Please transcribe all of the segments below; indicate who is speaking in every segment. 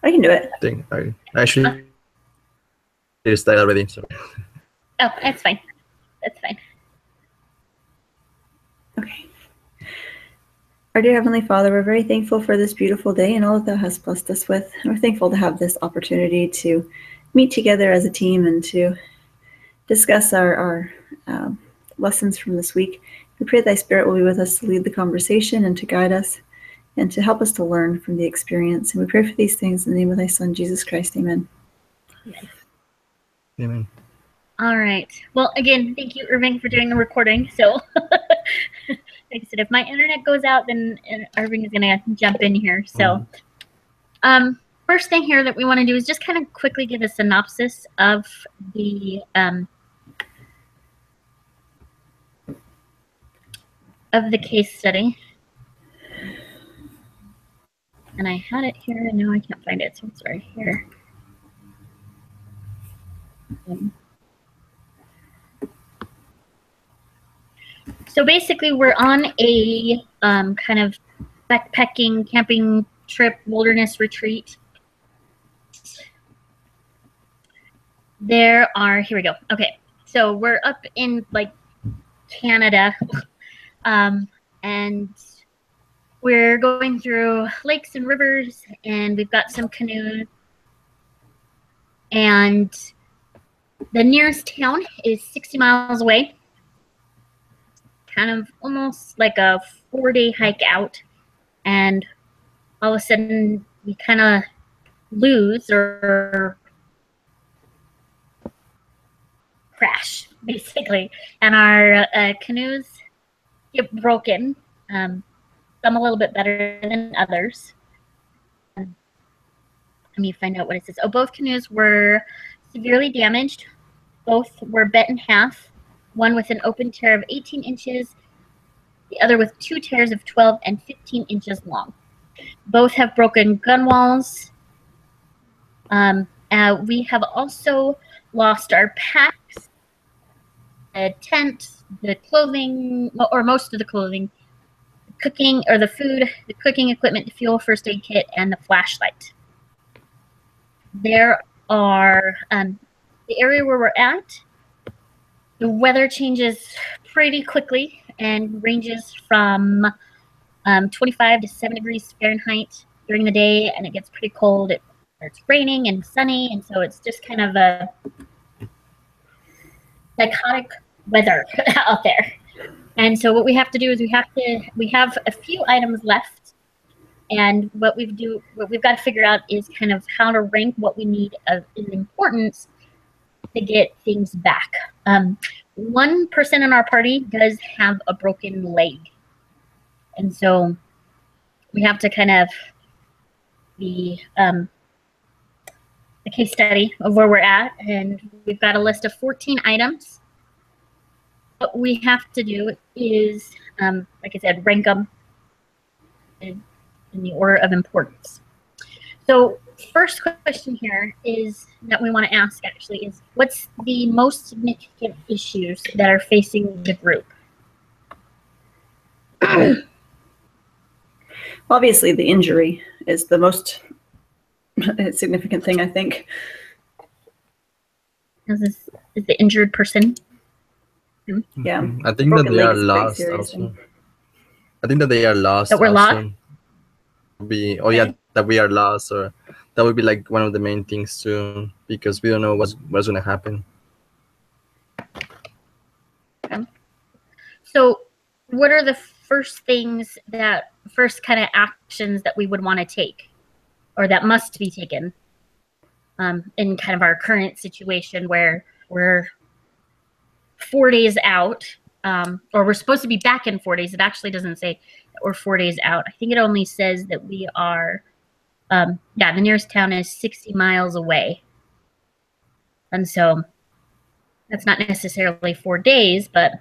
Speaker 1: I can do it.
Speaker 2: Thing. I actually started already. So.
Speaker 3: Oh, that's fine. That's fine.
Speaker 1: Okay. Our dear Heavenly Father, we're very thankful for this beautiful day and all that Thou hast blessed us with. And we're thankful to have this opportunity to meet together as a team and to discuss our lessons from this week. We pray Thy Spirit will be with us to lead the conversation and to guide us and to help us to learn from the experience. And we pray for these things in the name of Thy Son, Jesus Christ. Amen.
Speaker 3: Amen.
Speaker 2: Amen.
Speaker 3: All right. Well, again, thank you, Irving, for doing the recording. So, like I said, if my internet goes out, then Irving is going to jump in here. So, first thing here that we want to do is just kind of quickly give a synopsis of the case study. And I had it here, and now I can't find it, so it's right here. So basically, we're on a kind of backpacking, camping trip, wilderness retreat. Here we go. Okay, so we're up in like Canada, and we're going through lakes and rivers, and we've got some canoes. And the nearest town is 60 miles away. Kind of almost like a 4-day hike out, and all of a sudden we kind of lose or crash, basically, and our canoes get broken. Some a little bit better than others. Let me find out what it says. Oh, both canoes were severely damaged. Both were bent in half, one with an open tear of 18 inches, the other with 2 tears of 12 and 15 inches long. Both have broken gun walls. We have also lost our packs, the tent, the clothing, or most of the clothing, cooking or the food, the cooking equipment, the fuel, first aid kit, and the flashlight. There are the area where we're at. The weather changes pretty quickly and ranges from 25 to 7 degrees Fahrenheit during the day, and it gets pretty cold. It's raining and sunny, and so it's just kind of a psychotic weather out there. And so what we have to do is we have a few items left, and what we've got to figure out is kind of how to rank what we need in importance to get things back. One person in our party does have a broken leg, and so we have to kind of the case study of where we're at, and we've got a list of 14 items. What we have to do is, like I said, rank them in the order of importance. So first question here is that we want to ask actually is, what's the most significant issues that are facing the group?
Speaker 1: Obviously, the injury is the most significant thing, I think.
Speaker 3: Is the injured person?
Speaker 1: Yeah.
Speaker 2: I think that they are lost also. I think that they are lost.
Speaker 3: That we're lost?
Speaker 2: That we are lost, or that would be like one of the main things too, because we don't know what's going to happen.
Speaker 3: Okay. So what are the first kind of actions that we would want to take, or that must be taken in kind of our current situation where we're 4 days out, or we're supposed to be back in 4 days. It actually doesn't say that we're 4 days out. I think it only says that we are, the nearest town is 60 miles away. And so that's not necessarily 4 days, but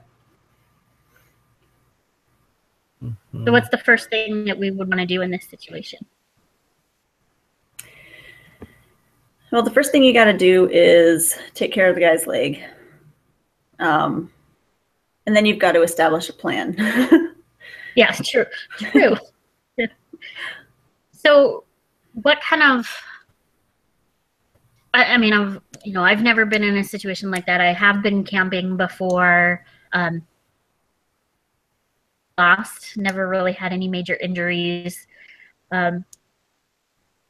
Speaker 3: so what's the first thing that we would want to do in this situation?
Speaker 1: Well, the first thing you got to do is take care of the guy's leg. And then you've got to establish a plan.
Speaker 3: Yeah, true. So what kind of I mean, I've never been in a situation like that. I have been camping before. Lost, never really had any major injuries. I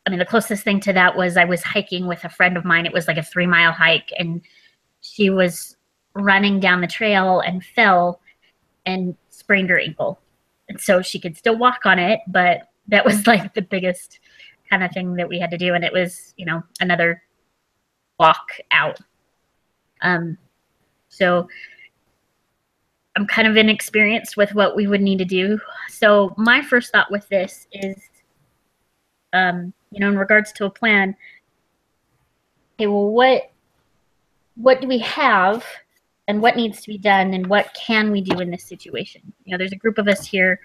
Speaker 3: mean, the closest thing to that was I was hiking with a friend of mine. It was like a 3-mile hike, and she was running down the trail and fell and sprained her ankle. And so she could still walk on it, but that was like the biggest kind of thing that we had to do. And it was, another walk out. So I'm kind of inexperienced with what we would need to do. So my first thought with this is, in regards to a plan, okay, well, what do we have and what needs to be done and what can we do in this situation? There's a group of us here,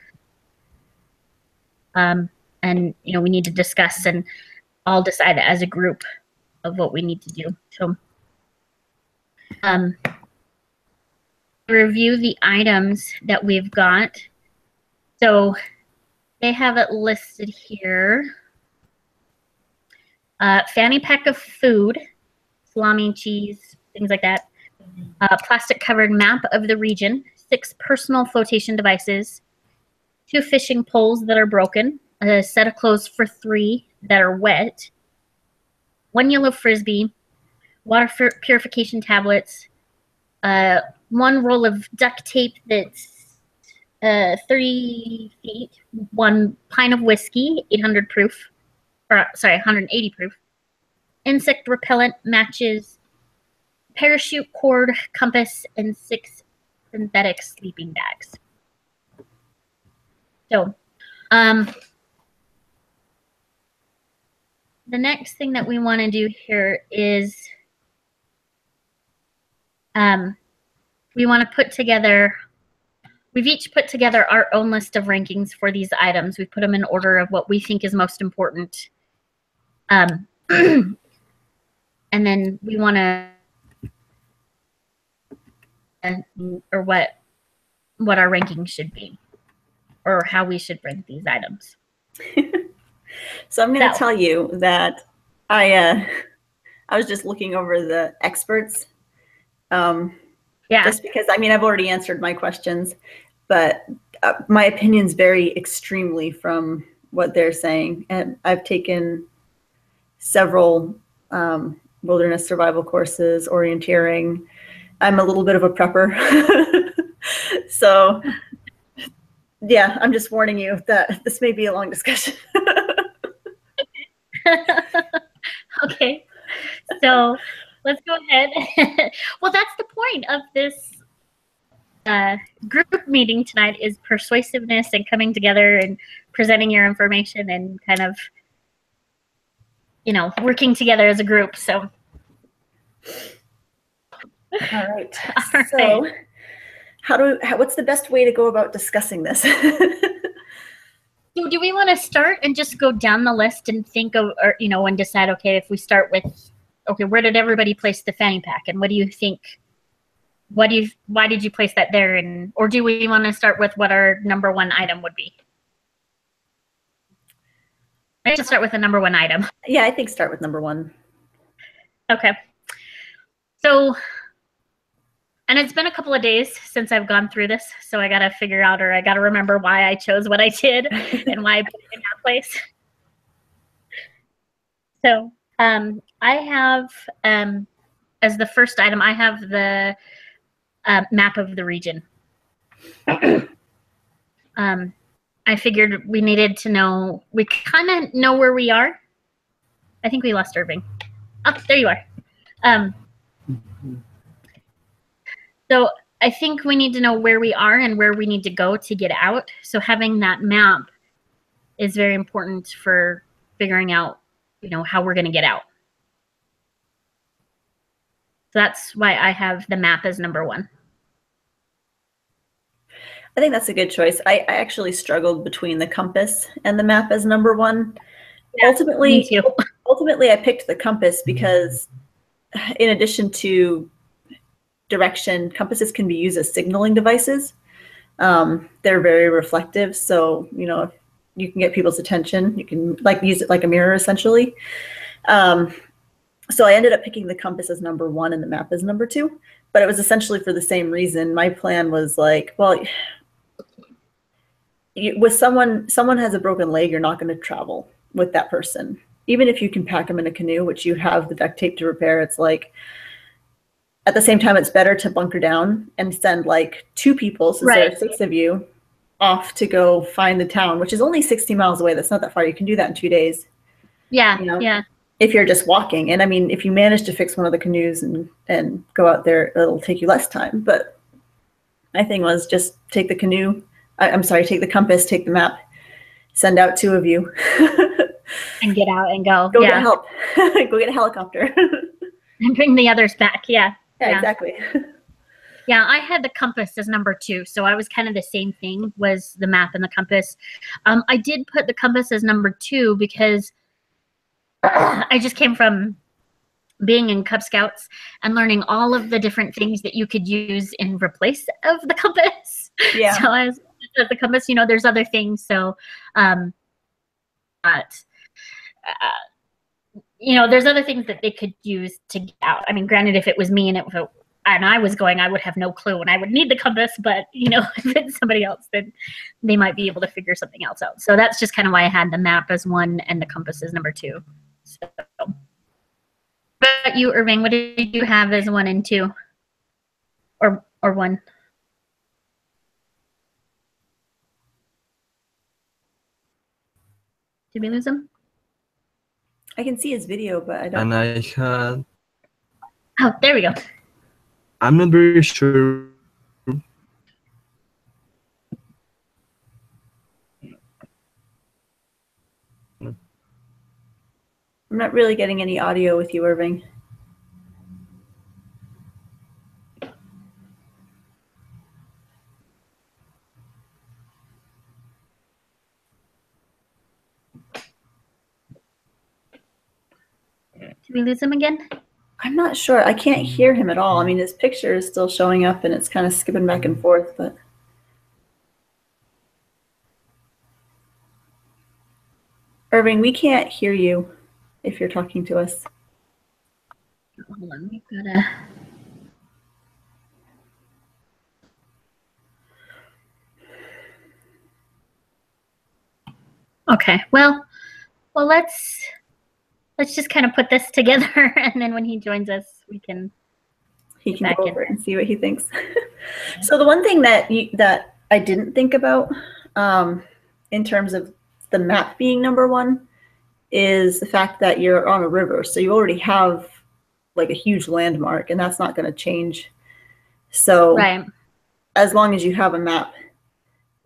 Speaker 3: and, we need to discuss and all decide as a group of what we need to do. So, review the items that we've got. So they have it listed here. Fanny pack of food, salami, cheese, things like that. Plastic covered map of the region, 6 personal flotation devices, 2 fishing poles that are broken, a set of clothes for 3 that are wet, 1 yellow frisbee, water purification tablets, 1 roll of duct tape that's 30 feet, 1 pint of whiskey, 800 proof, 180 proof, insect repellent, matches, parachute cord, compass, and 6 synthetic sleeping bags. So, the next thing that we want to do here is we want to put together, we've each put together our own list of rankings for these items. We put them in order of what we think is most important. And then we want to, or what our ranking should be, or how we should rank these items.
Speaker 1: So I'm going to tell you that I was just looking over the experts. Just because, I've already answered my questions, but my opinions vary extremely from what they're saying. And I've taken several wilderness survival courses, orienteering. I'm a little bit of a prepper. So yeah, I'm just warning you that this may be a long discussion.
Speaker 3: Okay, so let's go ahead. Well, that's the point of this group meeting tonight, is persuasiveness and coming together and presenting your information and kind of, working together as a group. So,
Speaker 1: all right. So, what's the best way to go about discussing this?
Speaker 3: So do we want to start and just go down the list and think of, or, and decide, okay, if we start with, okay, where did everybody place the fanny pack? And what do you think? Why did you place that there? And, or do we want to start with what our number 1 item would be? I should start with the number 1 item.
Speaker 1: Yeah, I think start with number 1.
Speaker 3: Okay. So, and it's been a couple of days since I've gone through this, so I got to figure out, or I got to remember why I chose what I did and why I put it in that place. So I have, as the first item, I have the map of the region. I figured we needed to know, we kind of know where we are. I think we lost Irving. Oh, there you are. So I think we need to know where we are and where we need to go to get out. So having that map is very important for figuring out, how we're going to get out. So that's why I have the map as number 1.
Speaker 1: I think that's a good choice. I actually struggled between the compass and the map as number 1. Yeah, ultimately, I picked the compass because, in addition to direction, compasses can be used as signaling devices. They're very reflective, so if you can get people's attention, you can use it like a mirror, essentially. So I ended up picking the compass as number 1 and the map as number 2, but it was essentially for the same reason. My plan was like, well, with someone has a broken leg, you're not going to travel with that person. Even if you can pack them in a canoe, which you have the duct tape to repair, it's like, at the same time, it's better to bunker down and send like 2 people, so there are 6 of you, off to go find the town, which is only 60 miles away. That's not that far. You can do that in 2 days.
Speaker 3: Yeah, yeah.
Speaker 1: If you're just walking. And I mean, if you manage to fix one of the canoes and go out there, it'll take you less time. But my thing was just take the canoe. Take the compass, take the map, send out 2 of you.
Speaker 3: And get out and go.
Speaker 1: Go get help. Go get a helicopter.
Speaker 3: And bring the others back. Yeah.
Speaker 1: Yeah, exactly.
Speaker 3: Yeah, I had the compass as number 2, so I was kind of the same thing, was the map and the compass. I did put the compass as number 2 because I just came from being in Cub Scouts and learning all of the different things that you could use in replace of the compass.
Speaker 1: Yeah.
Speaker 3: So as the compass, there's other things. So, there's other things that they could use to get out. I mean, granted, if it was me and I was going, I would have no clue and I would need the compass, but if it's somebody else, then they might be able to figure something else out. So that's just kind of why I had the map as 1 and the compass as number 2. So, but you, Irving, what did you have as 1 and 2? Or 1? Did we lose him?
Speaker 1: I can see his video, but I don't.
Speaker 2: And I had.
Speaker 3: Oh, there we go.
Speaker 2: I'm not very sure.
Speaker 1: I'm not really getting any audio with you, Irving.
Speaker 3: Did we lose him again?
Speaker 1: I'm not sure. I can't hear him at all. I mean, his picture is still showing up and it's kind of skipping back and forth, but. Irving, we can't hear you if you're talking to us.
Speaker 3: Hold on, we've got Okay, well, let's just kind of put this together, and then when he joins us, he can
Speaker 1: go over it and see what he thinks. So the one thing that I didn't think about in terms of the map being number 1 is the fact that you're on a river, so you already have like a huge landmark, and that's not going to change. So as long as you have a map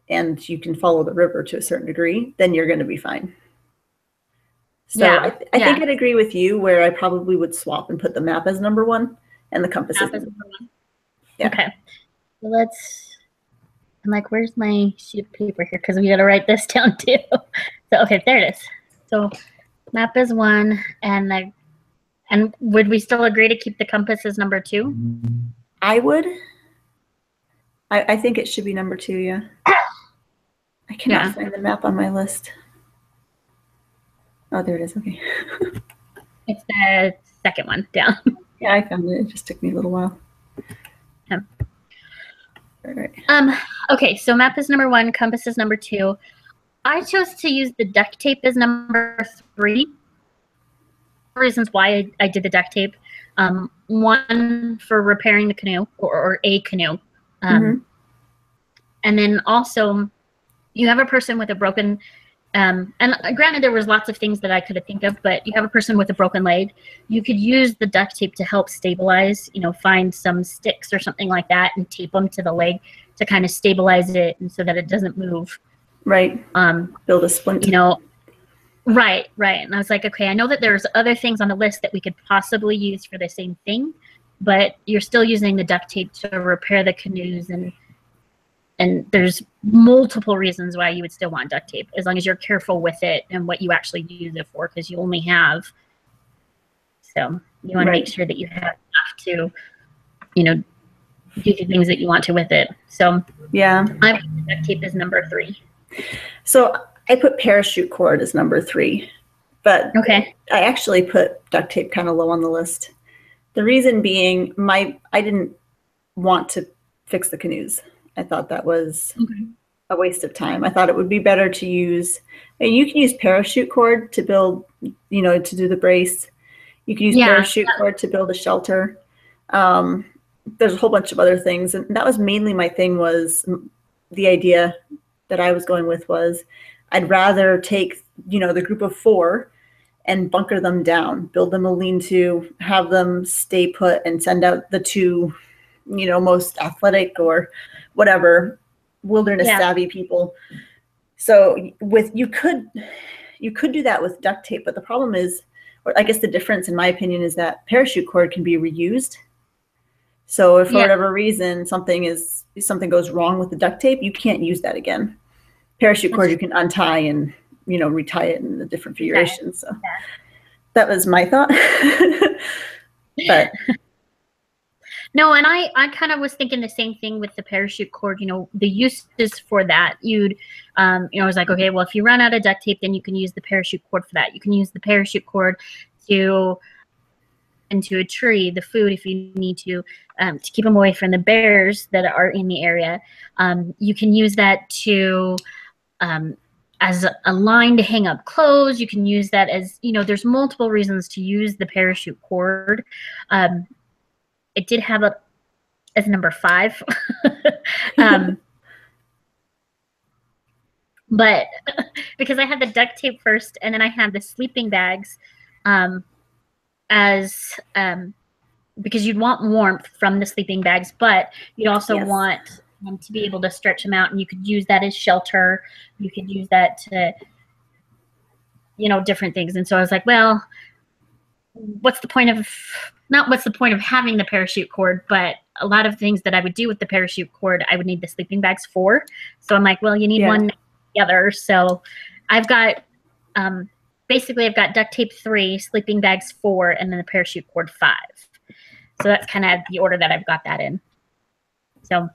Speaker 1: and you can follow the river to a certain degree, then you're going to be fine. So I think I'd agree with you where I probably would swap and put the map as number 1 and the compass as number 1. Yeah. Okay.
Speaker 3: So I'm like, where's my sheet of paper here? Because we got to write this down too. So, okay, there it is. So map is 1, and would we still agree to keep the compass as number 2?
Speaker 1: I would. I think it should be number 2, yeah. I cannot find the map on my list. Oh, there it is. Okay.
Speaker 3: It's the second one down.
Speaker 1: Yeah, I found it. It just took me a little while.
Speaker 3: Yeah.
Speaker 1: All right.
Speaker 3: Okay, so map is number 1, compass is number 2. I chose to use the duct tape as number 3. Reasons why I did the duct tape. 1, for repairing the canoe or a canoe. And then also, you have a person with a broken, and granted there was lots of things that I could think of, but you have a person with a broken leg. You could use the duct tape to help stabilize, find some sticks or something like that and tape them to the leg to kind of stabilize it and so that it doesn't move.
Speaker 1: Right. Build a splint.
Speaker 3: Right. And I was like, okay, I know that there's other things on the list that we could possibly use for the same thing, but you're still using the duct tape to repair the canoes, and there's multiple reasons why you would still want duct tape, as long as you're careful with it and what you actually use it for, because you only have. So you want to make sure that you have enough to, do the things that you want to with it. So
Speaker 1: yeah,
Speaker 3: I put the duct tape as number 3.
Speaker 1: So I put parachute cord as number 3 But
Speaker 3: Okay.
Speaker 1: I actually put duct tape kind of low on the list. The reason being, I didn't want to fix the canoes. I thought that was a waste of time. I thought it would be better to use, and you can use parachute cord to build, to do the brace. You can use parachute cord to build a shelter. There's a whole bunch of other things. And that was mainly my thing, was the idea that I was going with was I'd rather take, the group of 4 and bunker them down, build them a lean-to, have them stay put, and send out the 2, most athletic or whatever wilderness savvy people. So you could do that with duct tape, but the problem is, or I guess the difference in my opinion, is that parachute cord can be reused. So if for whatever reason something goes wrong with the duct tape, you can't use that again. Parachute cord you can untie and retie it in the different figurations. So that was my thought. But
Speaker 3: no, and I kind of was thinking the same thing with the parachute cord. The uses for that, I was like, okay, well, if you run out of duct tape, then you can use the parachute cord for that. You can use the parachute cord to into a tree, the food, if you need to keep them away from the bears that are in the area. You can use that to as a line to hang up clothes. You can use that as, there's multiple reasons to use the parachute cord. It did have it as number 5. But because I had the duct tape first, and then I had the sleeping bags because you'd want warmth from the sleeping bags, but you'd also want to be able to stretch them out, and you could use that as shelter. You could use that to, different things. And so I was like, well, what's the point of having the parachute cord, but a lot of things that I would do with the parachute cord, I would need the sleeping bags for. So I'm like, well, you need one together. So I've got, basically I've got duct tape 3, sleeping bags 4, and then the parachute cord 5. So that's kind of the order that I've got that in. So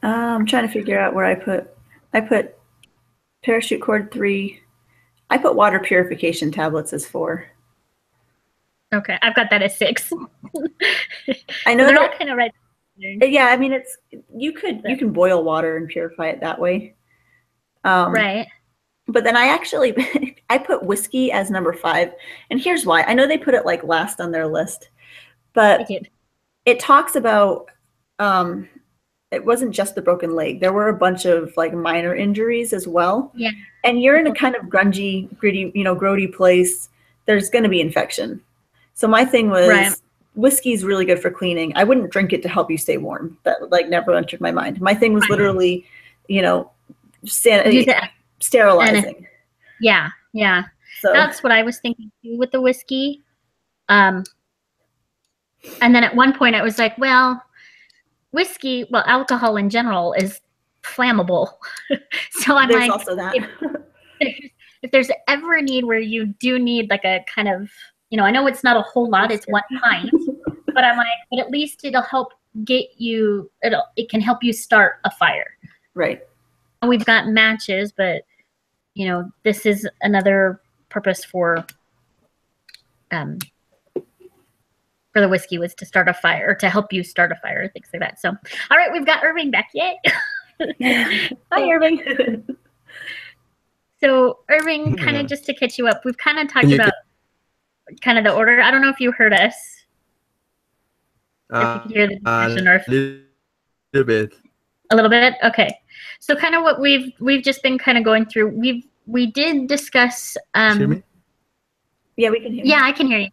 Speaker 1: I'm trying to figure out where I put parachute cord 3. I put water purification tablets as 4.
Speaker 3: Okay, I've got that as 6.
Speaker 1: I know
Speaker 3: they're all kind of right.
Speaker 1: Yeah, I mean, you can boil water and purify it that way.
Speaker 3: Right.
Speaker 1: But then I put whiskey as number 5, and here's why. I know they put it like last on their list, but it talks about it wasn't just the broken leg. There were a bunch of like minor injuries as well.
Speaker 3: Yeah.
Speaker 1: And you're in a kind of grungy, gritty, grody place. There's going to be infection. So my thing was, whiskey is really good for cleaning. I wouldn't drink it to help you stay warm. That never entered my mind. My thing was literally, sterilizing.
Speaker 3: Yeah. So that's what I was thinking too with the whiskey. And then at one point I was like, well, alcohol in general is flammable. So I'm
Speaker 1: like, also that.
Speaker 3: if there's ever a need where you do need like a kind of, I know it's not a whole lot, it's 1 pint, but I'm like, but at least it'll help it can help you start a fire.
Speaker 1: Right.
Speaker 3: And we've got matches, but this is another purpose for the whiskey, was to start a fire, or to help you start a fire, things like that. So, all right, we've got Irving back. Yay.
Speaker 1: Hi, Irving.
Speaker 3: So Irving, kind of just to catch you up, we've kind of talked about kind of the order. I don't know if you heard us. If you could hear the discussion, or
Speaker 2: a little bit.
Speaker 3: A little bit? Okay. So kind of what we've just been kind of going through. We did discuss
Speaker 2: Hear me?
Speaker 1: Yeah, we can hear you.
Speaker 3: Yeah, I can hear you.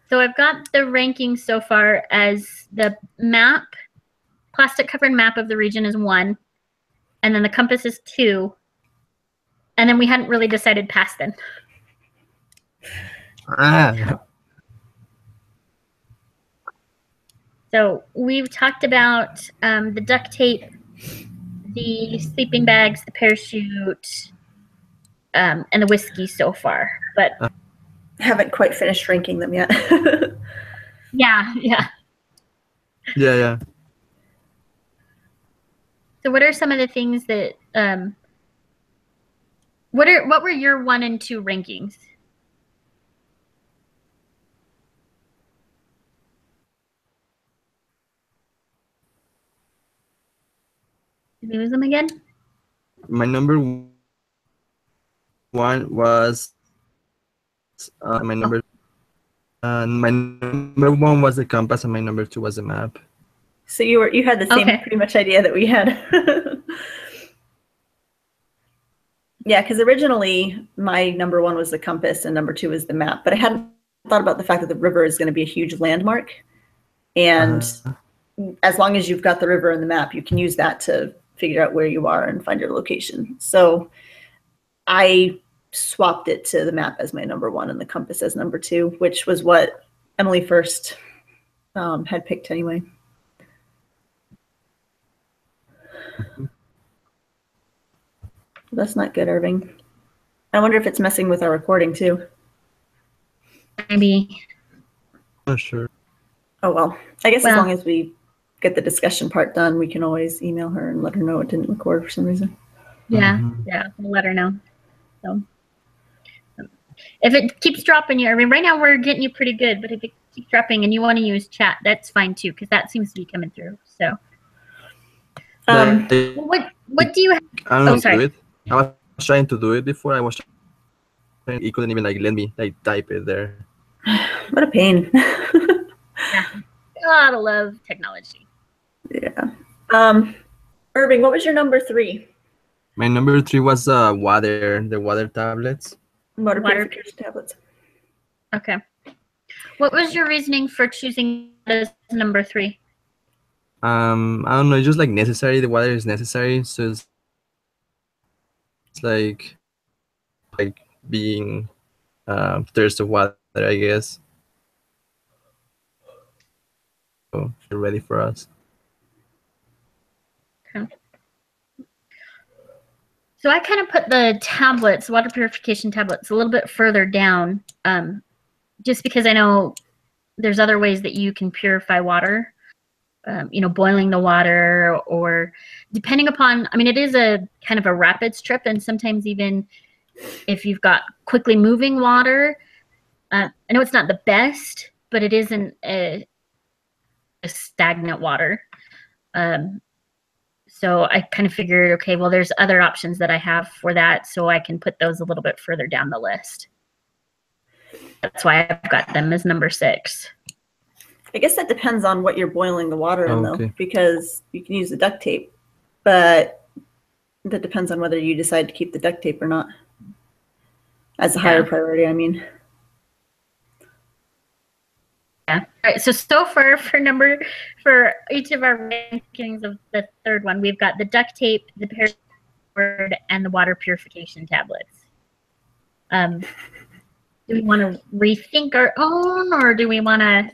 Speaker 3: So I've got the ranking so far as the map, plastic covered map of the region is 1, and then the compass is 2, and then we hadn't really decided past then. So we've talked about the duct tape, the sleeping bags, the parachute, and the whiskey so far, but
Speaker 1: haven't quite finished ranking them yet.
Speaker 3: Yeah. So what are some of the things that What were your 1 and 2 rankings? Did we lose them again?
Speaker 2: My number 1 was my number. My number 1 was the compass, and my number 2 was the map.
Speaker 1: So you had the same
Speaker 3: Okay.
Speaker 1: pretty much idea that we had. Yeah, because originally my number 1 was the compass and number 2 was the map, but I hadn't thought about the fact that the river is going to be a huge landmark, and as long as you've got the river and the map, you can use that to figure out where you are and find your location. So I swapped it to the map as my number 1 and the compass as number 2, which was what Emily first had picked anyway. That's not good, Irving. I wonder if it's messing with our recording too.
Speaker 3: Maybe.
Speaker 2: Not sure.
Speaker 1: Oh well. I guess as long as we get the discussion part done, we can always email her and let her know it didn't record for some reason.
Speaker 3: Yeah, yeah, we'll let her know. So if it keeps dropping you, I mean, right now we're getting you pretty good, but if it keeps dropping and you want to use chat, that's fine too, because that seems to be coming through. So what do you have?
Speaker 2: I don't know.
Speaker 3: Sorry.
Speaker 2: Do it. I was trying to do it before. I was trying, it couldn't even like let me like type it there.
Speaker 1: What a pain.
Speaker 3: Yeah. Gotta love technology.
Speaker 1: Yeah. Irving, what was your number 3?
Speaker 2: My number 3 was the water tablets.
Speaker 1: Water purification tablets.
Speaker 3: Okay. What was your reasoning for choosing as number 3?
Speaker 2: I don't know. It's just like necessary. The water is necessary, so it's like being thirst of water, I guess. So you're ready for us.
Speaker 3: Okay. So I kind of put the tablets, water purification tablets, a little bit further down, just because I know there's other ways that you can purify water. Boiling the water, or depending upon, I mean, it is a kind of a rapid strip, and sometimes even if you've got quickly moving water, I know it's not the best, but it isn't a stagnant water. So I kind of figured, okay, well, there's other options that I have for that, so I can put those a little bit further down the list. That's why I've got them as number 6.
Speaker 1: I guess that depends on what you're boiling the water in,
Speaker 2: Okay.
Speaker 1: though, because you can use the duct tape, but that depends on whether you decide to keep the duct tape or not. As a higher priority, I mean.
Speaker 3: Yeah. All right. So far for each of our rankings of the third one, we've got the duct tape, the paracord, and the water purification tablets. Do we want to rethink our own, or do we want to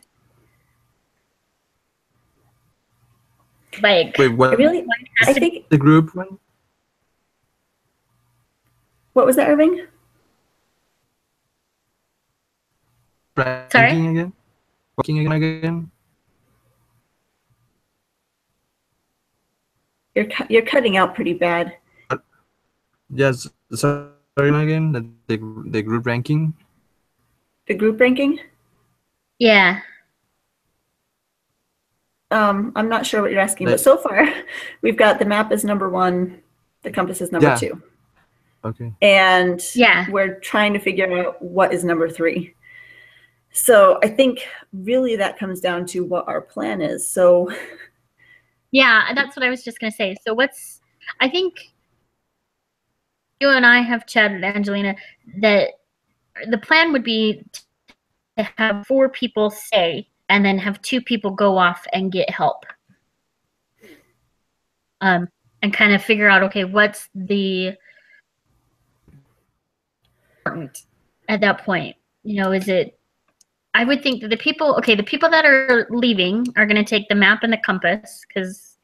Speaker 3: like?
Speaker 2: Wait, what?
Speaker 1: I think
Speaker 2: the group one.
Speaker 1: What was that, Irving?
Speaker 3: Sorry.
Speaker 2: Again. Working again.
Speaker 1: You're cutting out pretty bad.
Speaker 2: Yes. Sorry again. The group ranking.
Speaker 1: The group ranking?
Speaker 3: Yeah.
Speaker 1: I'm not sure what you're asking, but so far we've got the map is number 1, the compass is number 2.
Speaker 2: Okay.
Speaker 1: And we're trying to figure out what is number 3. So I think really that comes down to what our plan is. So
Speaker 3: yeah, that's what I was just going to say. So I think you and I have chatted, Angelina, that the plan would be to have 4 people stay and then have 2 people go off and get help. And kind of figure out, okay, what's the important at that point? Is it, I would think that the people that are leaving are going to take the map and the compass, because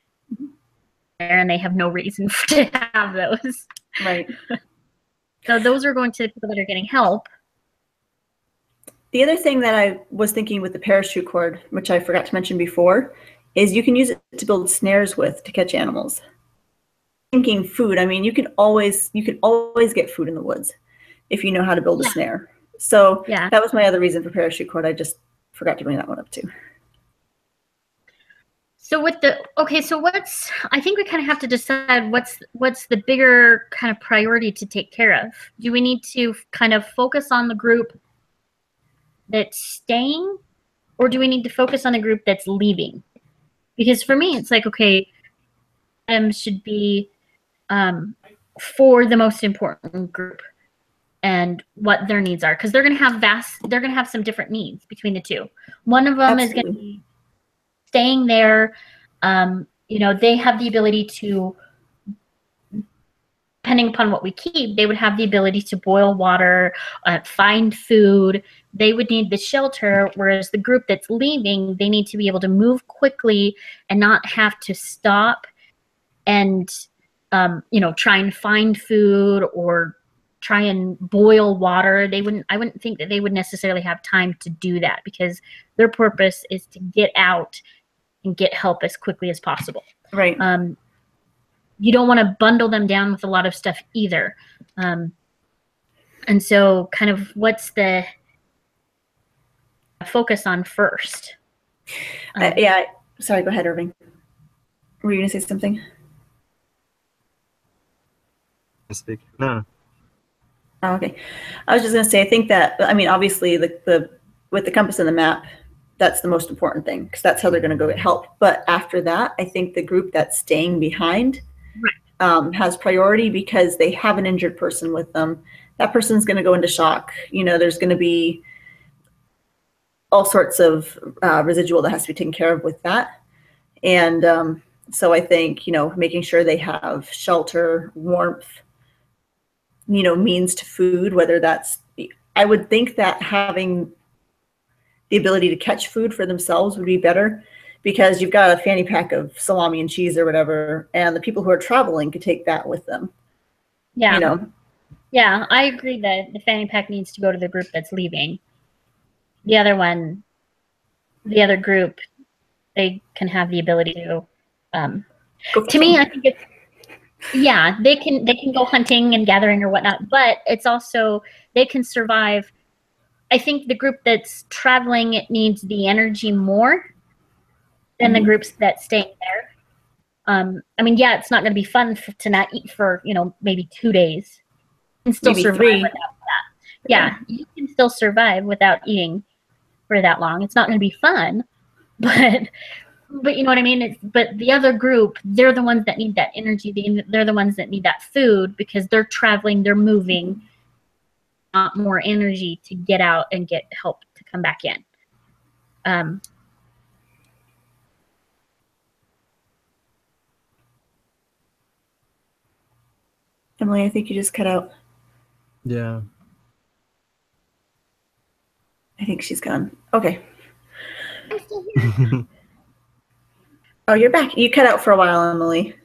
Speaker 3: and they have no reason to have those.
Speaker 1: Right.
Speaker 3: So those are going to the people that are getting help.
Speaker 1: The other thing that I was thinking with the parachute cord, which I forgot to mention before, is you can use it to build snares with to catch animals. thinking food. I mean, you can always get food in the woods if you know how to build a snare. So that was my other reason for parachute cord. I just forgot to bring that one up too.
Speaker 3: So with the, okay, so what's, I think we kind of have to decide what's the bigger kind of priority to take care of. Do we need to kind of focus on the group that's staying, or do we need to focus on the group that's leaving? Because for me, it's like, okay, should be for the most important group and what their needs are, because they're going to have some different needs between the two. One of them is going to be staying there. You know, they have the ability to, depending upon what we keep, they would have the ability to boil water, find food. They would need the shelter, whereas the group that's leaving, they need to be able to move quickly and not have to stop and, you know, try and find food or try and boil water. I wouldn't think that they would necessarily have time to do that, because their purpose is to get out and get help as quickly as possible.
Speaker 1: Right.
Speaker 3: You don't want to bundle them down with a lot of stuff either. And so kind of what's the focus on first?
Speaker 1: Yeah. Sorry, go ahead, Irving. Were you going to say something?
Speaker 2: Speak. No.
Speaker 1: Oh, okay. I was just going to say, I think that, I mean, obviously the with the compass and the map, that's the most important thing, because that's how they're going to go get help. But after that, I think the group that's staying behind has priority, because they have an injured person with them. That person's going to go into shock. You know, there's going to be all sorts of residual that has to be taken care of with that. And so I think, you know, making sure they have shelter, warmth, you know, means to food, whether that's, I would think that having the ability to catch food for themselves would be better, because you've got a fanny pack of salami and cheese or whatever, and the people who are traveling could take that with them.
Speaker 3: Yeah.
Speaker 1: You know?
Speaker 3: Yeah, I agree that the fanny pack needs to go to the group that's leaving. The other one, the other group, they can have the ability to, to me, I think it's, yeah, they can go hunting and gathering or whatnot, but it's also, they can survive. I think the group that's traveling, it needs the energy more than the groups that staying there. I mean, yeah, it's not going to be fun to not eat for, you know, maybe 2 days. You can still
Speaker 1: Maybe
Speaker 3: survive
Speaker 1: 3.
Speaker 3: without that. Yeah, you can still survive without eating for that long. It's not going to be fun, but you know what I mean? But the other group, they're the ones that need that energy. They're the ones that need that food, because they're traveling, they're moving, not more energy to get out and get help to come back in.
Speaker 1: Emily, I think you just cut out.
Speaker 2: Yeah.
Speaker 1: I think she's gone. Okay. Oh, you're back. You cut out for a while, Emily.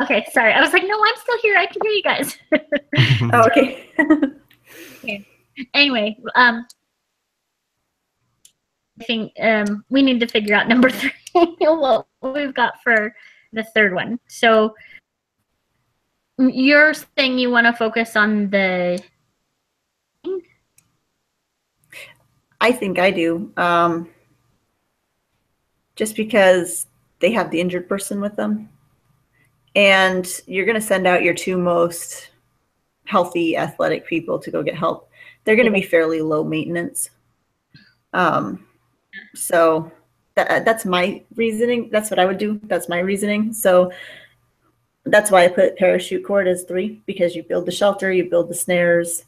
Speaker 3: Okay, sorry. I was like, no, I'm still here. I can hear you guys.
Speaker 1: Oh, okay.
Speaker 3: Okay. Anyway, I think we need to figure out number 3, what we've got for the third one. So you're saying you want to focus on the...
Speaker 1: I think I do. Just because they have the injured person with them. And you're going to send out your 2 most healthy, athletic people to go get help. They're going to be fairly low maintenance. So that's my reasoning. That's what I would do. That's my reasoning. So that's why I put parachute cord as 3, because you build the shelter, you build the snares,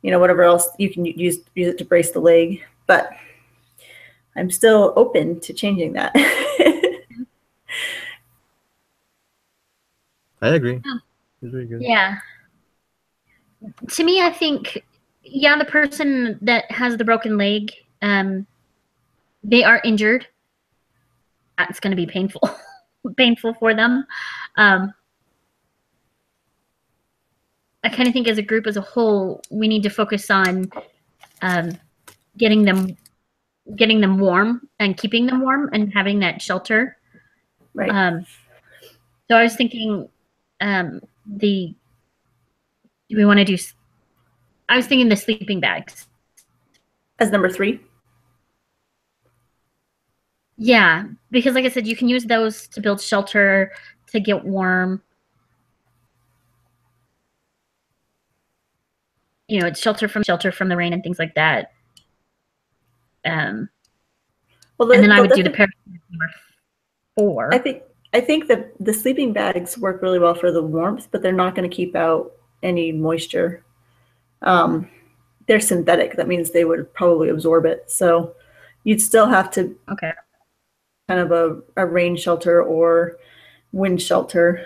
Speaker 1: you know, whatever else you can use it to brace the leg. But I'm still open to changing that.
Speaker 2: I agree. It's very good.
Speaker 3: Yeah. To me, I think, yeah, the person that has the broken leg, they are injured. That's going to be painful, painful for them. I kind of think as a group, as a whole, we need to focus on getting them warm and keeping them warm and having that shelter.
Speaker 1: Right.
Speaker 3: So I was thinking, do we want to do? I was thinking the sleeping bags
Speaker 1: as number 3.
Speaker 3: Yeah, because like I said, you can use those to build shelter, to get warm. You know, it's shelter from the rain and things like that.
Speaker 1: Well,
Speaker 3: and then I would do the parachute number 4.
Speaker 1: I think that the sleeping bags work really well for the warmth, but they're not going to keep out any moisture. They're synthetic. That means they would probably absorb it. So you'd still have to kind of a rain shelter or wind shelter.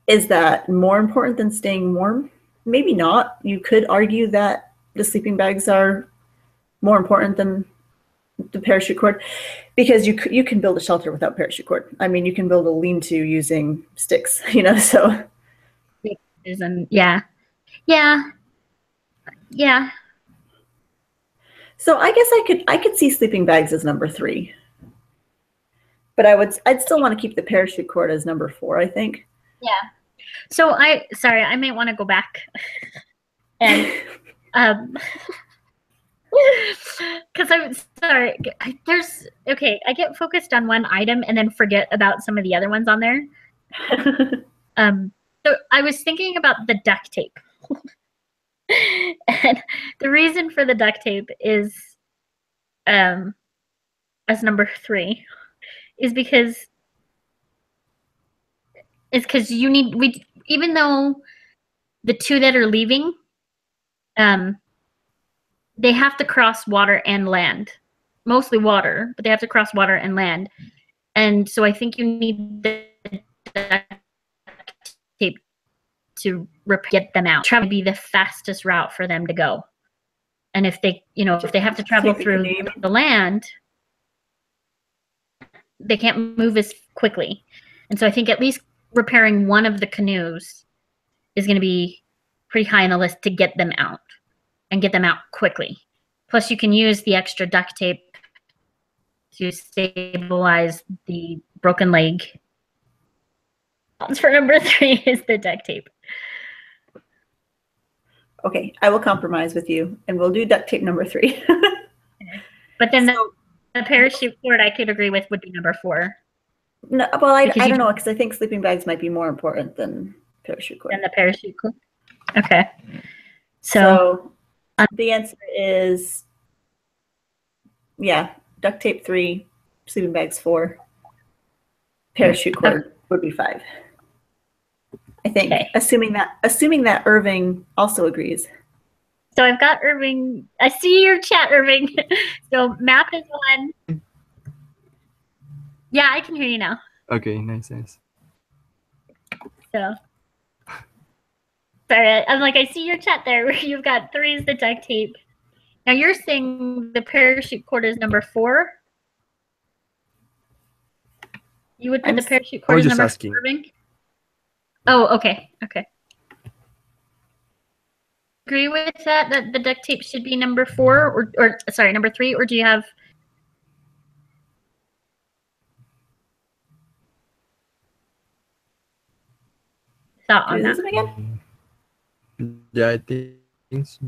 Speaker 1: Is that more important than staying warm? Maybe not. You could argue that the sleeping bags are more important than the parachute cord, because you can build a shelter without parachute cord. I mean, you can build a lean-to using sticks, you know, so.
Speaker 3: Yeah.
Speaker 1: So I guess I could see sleeping bags as number 3. But I'd still want to keep the parachute cord as number 4, I think.
Speaker 3: Yeah. So I may want to go back and because I'm sorry, I get focused on one item and then forget about some of the other ones on there. So I was thinking about the duct tape. And the reason for the duct tape is as number 3 is because even though the 2 that are leaving, they have to cross water and land, mostly water, but they have to cross water and land. And so I think you need the duct tape to get them out. Travel would be the fastest route for them to go. And if they have to travel through the land, they can't move as quickly. And so I think at least repairing one of the canoes is going to be pretty high on the list to get them out and get them out quickly. Plus, you can use the extra duct tape to stabilize the broken leg. For number 3 is the duct tape.
Speaker 1: Okay, I will compromise with you, and we'll do duct tape number 3.
Speaker 3: But then the parachute cord I could agree with would be number 4.
Speaker 1: No, well, I don't know, because I think sleeping bags might be more important than parachute cord.
Speaker 3: Than the parachute cord? Okay.
Speaker 1: So the answer is, yeah, duct tape 3, sleeping bags 4, parachute cord would be 5. I think, assuming that Irving also agrees.
Speaker 3: So I've got Irving. I see your chat, Irving. So map is 1. Yeah, I can hear you now.
Speaker 2: Okay, nice.
Speaker 3: So, sorry, I'm like, I see your chat there where you've got 3 is the duct tape. Now you're saying the parachute cord is number 4? You would put the parachute cord as number 4, Irving? Oh, okay. Agree with that the duct tape should be number 4 or sorry, number 3, or do you have thought on that?
Speaker 1: Again?
Speaker 2: Yeah, I think so.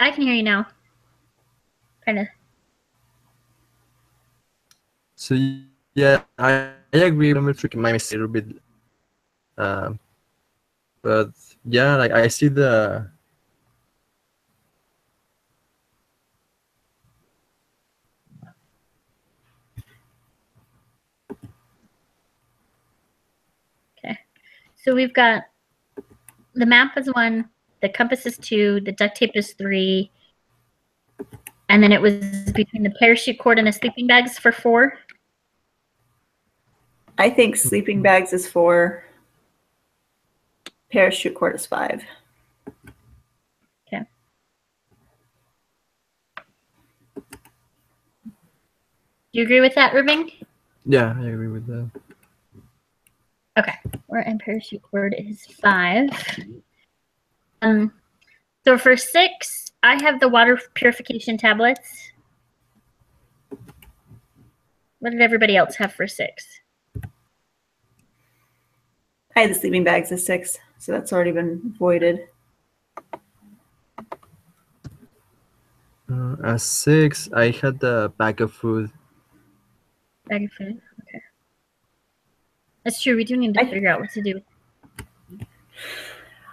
Speaker 3: I can hear you now. Kind of.
Speaker 2: So yeah, I agree with number 3. My mistake a little bit. But yeah, like I see the
Speaker 3: So we've got the map is 1, the compass is 2, the duct tape is 3, and then it was between the parachute cord and the sleeping bags for 4.
Speaker 1: I think sleeping bags is 4, parachute cord is 5.
Speaker 3: Okay. Do you agree with that, Irving?
Speaker 2: Yeah, I agree with that.
Speaker 3: Okay, and parachute cord is 5. So for 6, I have the water purification tablets. What did everybody else have for 6?
Speaker 1: I had the sleeping bags as 6, so that's already been voided.
Speaker 2: As 6, I had the bag of food.
Speaker 3: Bag of food. Okay. That's true. We do need to figure out what to do.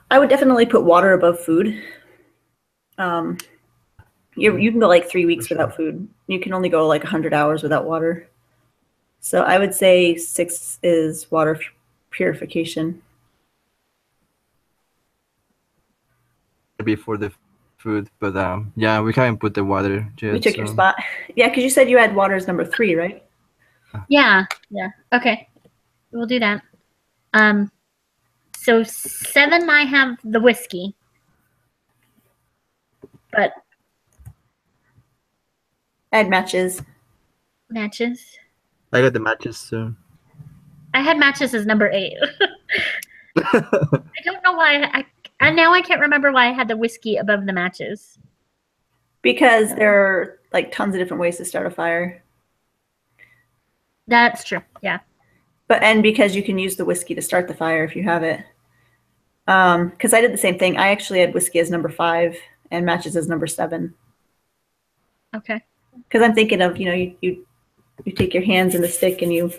Speaker 1: I would definitely put water above food. You can go like 3 weeks without food. You can only go like 100 hours without water. So I would say 6 is water purification.
Speaker 2: Before the food, but yeah, we haven't put the water yet.
Speaker 1: We took your spot. Yeah, because you said you had water as number 3, right?
Speaker 3: Yeah. Okay. We'll do that. So 7, I have the whiskey. But
Speaker 1: I had matches.
Speaker 3: Matches.
Speaker 2: I got the matches too.
Speaker 3: I had matches as number 8. I don't know why. I can't remember why I had the whiskey above the matches.
Speaker 1: Because there are like tons of different ways to start a fire.
Speaker 3: That's true. Yeah.
Speaker 1: And because you can use the whiskey to start the fire if you have it. Because I did the same thing. I actually had whiskey as number 5 and matches as number 7.
Speaker 3: Okay.
Speaker 1: Because I'm thinking of, you take your hands in the stick and you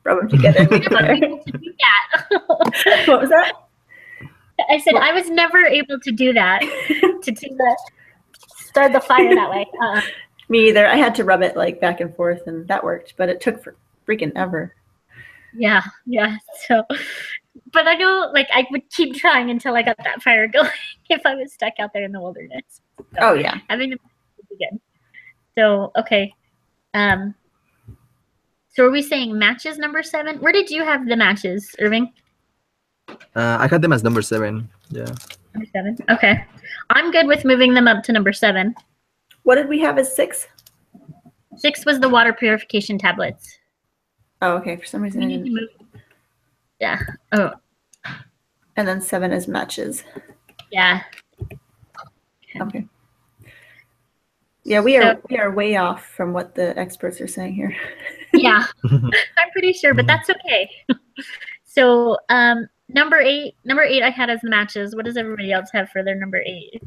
Speaker 1: rub them together. And make a fire.
Speaker 3: To do that.
Speaker 1: What was that?
Speaker 3: I said I was never able to do that. Start the fire that way.
Speaker 1: Me either. I had to rub it like back and forth, and that worked, but it took for freaking ever.
Speaker 3: Yeah. So, but I know, like, I would keep trying until I got that fire going if I was stuck out there in the wilderness. So,
Speaker 1: oh yeah.
Speaker 3: Having to be good. So okay. So are we saying matches number 7? Where did you have the matches, Irving?
Speaker 2: I had them as number 7. Yeah.
Speaker 3: Number 7. Okay. I'm good with moving them up to number 7.
Speaker 1: What did we have as 6?
Speaker 3: 6 was the water purification tablets.
Speaker 1: Oh, okay. For some reason
Speaker 3: We
Speaker 1: I
Speaker 3: need to
Speaker 1: didn't.
Speaker 3: move. Yeah. Oh.
Speaker 1: And then 7 is matches.
Speaker 3: Yeah.
Speaker 1: Okay. Yeah, we are way off from what the experts are saying here.
Speaker 3: Yeah. I'm pretty sure, but that's okay. So number 8 I had as the matches. What does everybody else have for their number 8?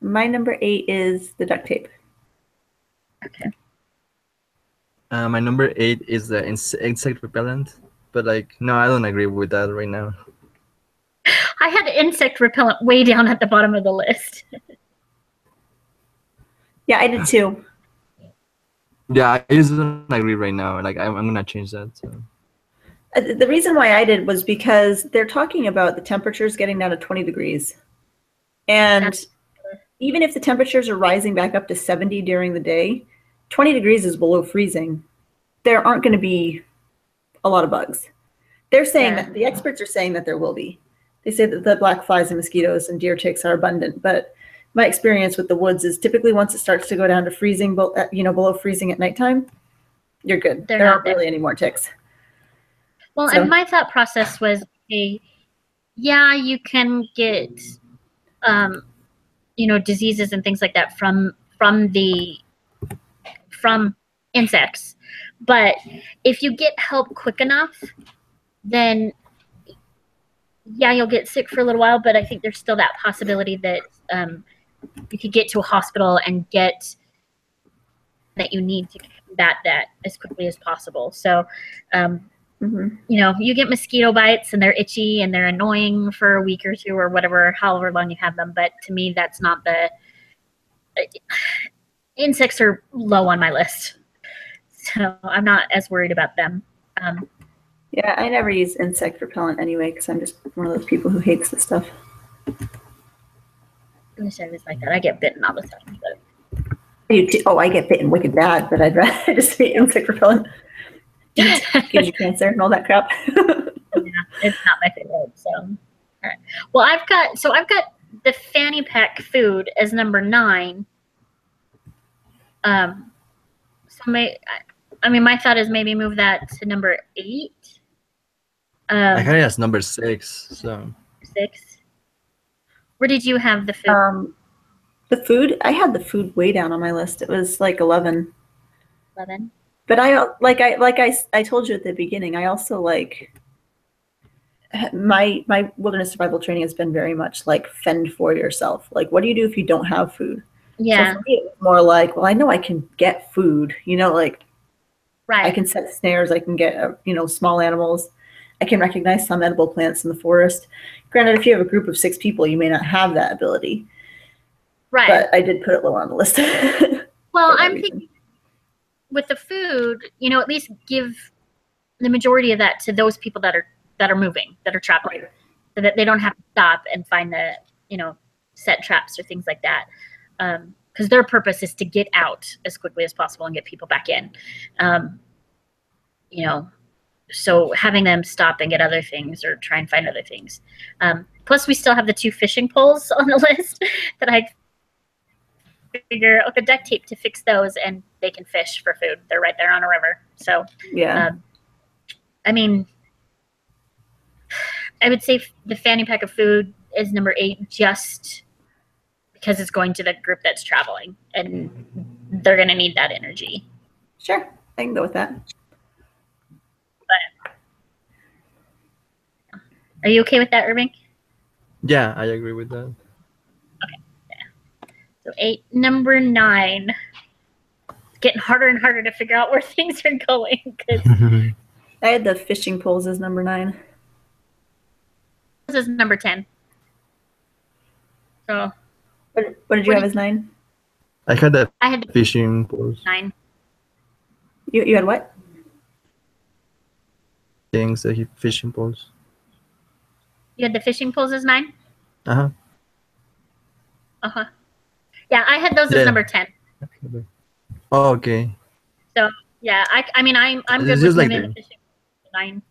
Speaker 1: My number 8 is the duct tape.
Speaker 3: Okay.
Speaker 2: My number 8 is the insect repellent, but like, no, I don't agree with that right now.
Speaker 3: I had insect repellent way down at the bottom of the list.
Speaker 1: Yeah, I did too.
Speaker 2: Yeah, I just don't agree right now. Like, I'm gonna change that. So.
Speaker 1: The reason why I did was because they're talking about the temperatures getting down to 20 degrees. And even if the temperatures are rising back up to 70 during the day, 20 degrees is below freezing. There aren't going to be a lot of bugs. They're saying that the experts are saying that there will be. They say that the black flies and mosquitoes and deer ticks are abundant, but my experience with the woods is typically once it starts to go down to freezing, below freezing at nighttime, you're good. There aren't really any more ticks.
Speaker 3: Well, and my thought process was, yeah, you can get, diseases and things like that from insects, but if you get help quick enough, then yeah, you'll get sick for a little while. But I think there's still that possibility that you could get to a hospital and get that you need to combat that as quickly as possible. So. You get mosquito bites and they're itchy and they're annoying for a week or 2 or whatever, however long you have them. But to me, that's not insects are low on my list. So I'm not as worried about them.
Speaker 1: Yeah, I never use insect repellent anyway because I'm just one of those people who hates this stuff.
Speaker 3: I wish I was like that. I get bitten all the time.
Speaker 1: But... I get bitten wicked bad, but I'd rather just hate insect repellent. Gives you cancer and all that crap.
Speaker 3: Yeah, it's not my favorite. So, all right. Well, I've got the fanny pack food as number 9. So my thought is maybe move that to number 8.
Speaker 2: I had it as number 6. So
Speaker 3: 6. Where did you have the food?
Speaker 1: The food, I had the food way down on my list. It was like 11.
Speaker 3: 11.
Speaker 1: But I told you at the beginning, I also like my wilderness survival training has been very much like fend for yourself. Like, what do you do if you don't have food?
Speaker 3: Yeah.
Speaker 1: So for me, it was more like, well, I know I can get food. Like I
Speaker 3: Right.
Speaker 1: can set snares. I can get small animals. I can recognize some edible plants in the forest. Granted, if you have a group of 6 people, you may not have that ability.
Speaker 3: Right.
Speaker 1: But I did put it lower on the list.
Speaker 3: Well, I'm thinking with the food, at least give the majority of that to those people that are moving, that are traveling, so that they don't have to stop and find the set traps or things like that. Because their purpose is to get out as quickly as possible and get people back in. So having them stop and get other things or try and find other things. Plus, we still have the 2 fishing poles on the list that I figure, okay, duct tape to fix those, and they can fish for food. They're right there on a river. So,
Speaker 1: yeah.
Speaker 3: I mean, I would say the fanny pack of food is number 8, just because it's going to the group that's traveling, and they're going to need that energy.
Speaker 1: Sure, I can go with that.
Speaker 3: But are you okay with that, Irving?
Speaker 2: Yeah, I agree with that.
Speaker 3: Okay. Yeah. So 8, number 9. It's getting harder and harder to figure out where things are going.
Speaker 1: I had the fishing poles as number 9.
Speaker 3: This is number 10. So
Speaker 1: what did you have as 9?
Speaker 2: I had the
Speaker 3: I had
Speaker 2: fishing poles.
Speaker 3: 9.
Speaker 1: You had what?
Speaker 2: Things that fishing poles.
Speaker 3: You had the fishing poles as 9?
Speaker 2: Uh-huh.
Speaker 3: Uh-huh. Yeah, I had those as number 10.
Speaker 2: Oh, okay.
Speaker 3: So yeah, I mean I'm good
Speaker 2: It's
Speaker 3: with
Speaker 2: just like
Speaker 3: moving the fishing poles to 9.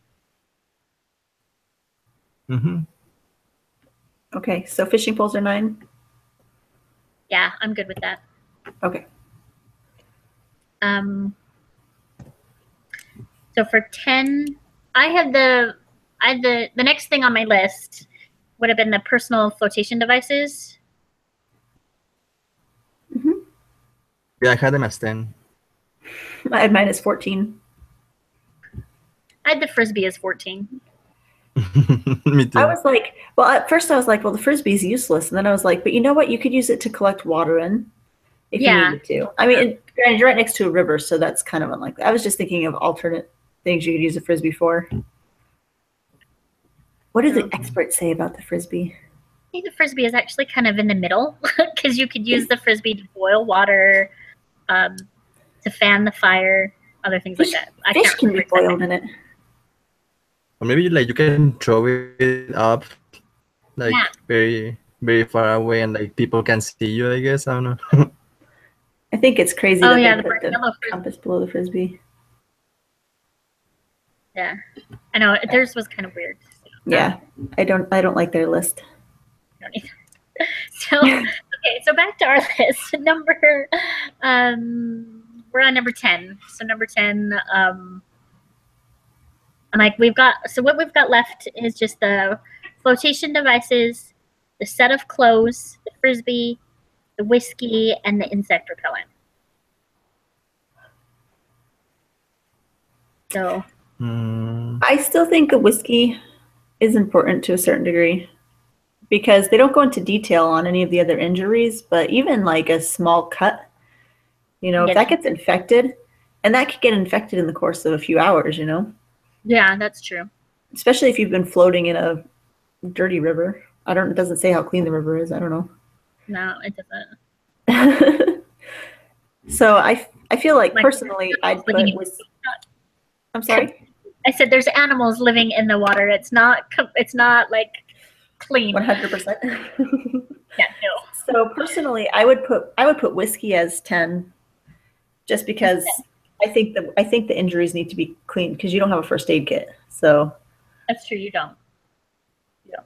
Speaker 2: Mm-hmm.
Speaker 1: Okay, so fishing poles are 9?
Speaker 3: Yeah, I'm good with that.
Speaker 1: Okay.
Speaker 3: So for 10, I had the next thing on my list would have been the personal flotation devices.
Speaker 1: Mm-hmm.
Speaker 2: Yeah, I had them as 10.
Speaker 1: I had mine as 14.
Speaker 3: I had the frisbee as 14.
Speaker 2: Me too.
Speaker 1: I was like, well, at first I was like, well, the frisbee is useless, and then I was like, but you know what? You could use it to collect water in if you needed to. I mean, granted, you're right next to a river, so that's kind of unlikely. I was just thinking of alternate things you could use a frisbee for. What do the experts say about the frisbee?
Speaker 3: I think the frisbee is actually kind of in the middle because you could use the frisbee to boil water, to fan the fire, other things like that.
Speaker 1: Fish can be boiled in it.
Speaker 2: Or maybe you can throw it up very, very far away, and people can see you, I guess. I don't know.
Speaker 1: I think it's crazy that they put the compass below the frisbee.
Speaker 3: Yeah, I know theirs was kind of weird.
Speaker 1: Yeah, I don't like their list.
Speaker 3: So okay, so back to our list. We're on number 10. So number 10, what we've got left is just the flotation devices, the set of clothes, the frisbee, the whiskey, and the insect repellent. So
Speaker 1: I still think the whiskey is important to a certain degree because they don't go into detail on any of the other injuries, but even like a small cut, if that gets infected, and that could get infected in the course of a few hours,
Speaker 3: Yeah, that's true.
Speaker 1: Especially if you've been floating in a dirty river. It doesn't say how clean the river is. I don't know.
Speaker 3: No, it doesn't.
Speaker 1: So I feel like personally I'd put I'm sorry?
Speaker 3: I said there's animals living in the water. It's not like clean.
Speaker 1: 100%.
Speaker 3: Yeah, no.
Speaker 1: So personally, I would put whiskey as 10, just because I think the injuries need to be clean because you don't have a first aid kit. So
Speaker 3: that's true. You don't. Yeah.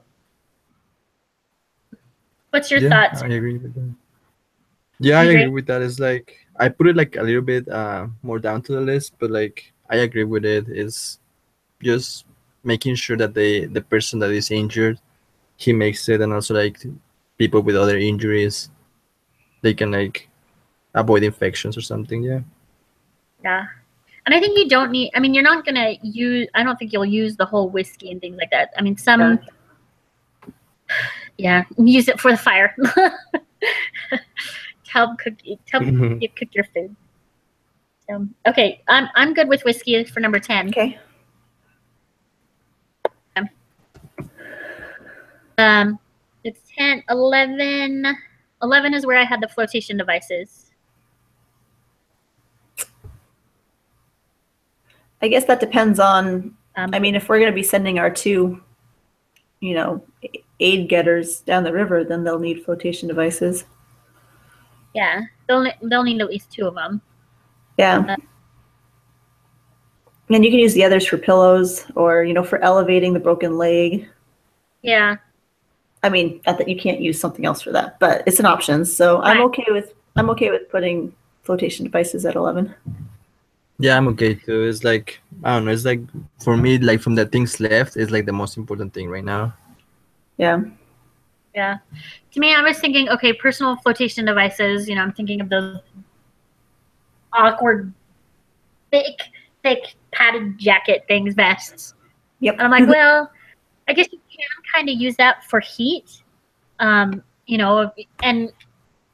Speaker 3: What's your thoughts?
Speaker 2: I agree with that. Yeah, I agree with that. It's I put it a little bit more down to the list, but I agree with it. It's just making sure that the person that is injured, he makes it, and also people with other injuries, they can avoid infections or something. Yeah.
Speaker 3: Yeah, And I think you don't need, I mean, you're not going to use, I don't think you'll use the whole whiskey and things like that. I mean, some, use it for the fire. help you cook your food. So, okay, I'm good with whiskey for number 10.
Speaker 1: Okay.
Speaker 3: It's 10, 11. 11 is where I had the flotation devices.
Speaker 1: I guess that depends on, I mean, if we're going to be sending our 2, you know, aid getters down the river, then they'll need flotation devices.
Speaker 3: Yeah, they'll need at least 2 of them.
Speaker 1: Yeah. And you can use the others for pillows or, you know, for elevating the broken leg.
Speaker 3: Yeah.
Speaker 1: I mean, not that you can't use something else for that, but it's an option. So right. I'm okay with putting flotation devices at 11.
Speaker 2: Yeah, I'm okay too. It's like, I don't know, it's like, for me, like from the things left, it's like the most important thing right now.
Speaker 1: Yeah.
Speaker 3: Yeah. To me, I was thinking, okay, personal flotation devices, you know, I'm thinking of those awkward, thick padded jacket things, vests.
Speaker 1: Yep.
Speaker 3: And I'm like, well, I guess you can kind of use that for heat. You know, and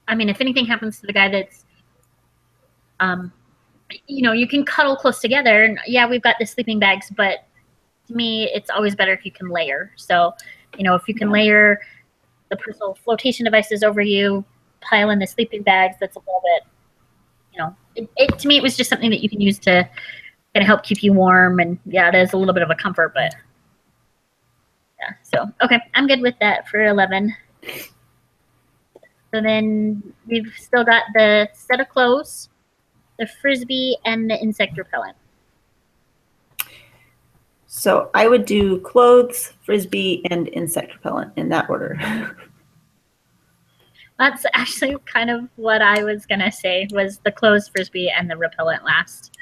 Speaker 3: I mean, if anything happens to the guy that's, you know, you can cuddle close together. And yeah, we've got the sleeping bags, but to me, it's always better if you can layer. So, you know, if you can layer the personal flotation devices over you, pile in the sleeping bags, that's a little bit, you know, to me, it was just something that you can use to kind of help keep you warm. And yeah, it is a little bit of a comfort, but yeah. So, okay, I'm good with that for 11. So then we've still got the set of clothes, the frisbee, and the insect repellent.
Speaker 1: So I would do clothes, frisbee, and insect repellent in that order.
Speaker 3: That's actually kind of what I was going to say, was the clothes, frisbee, and the repellent last.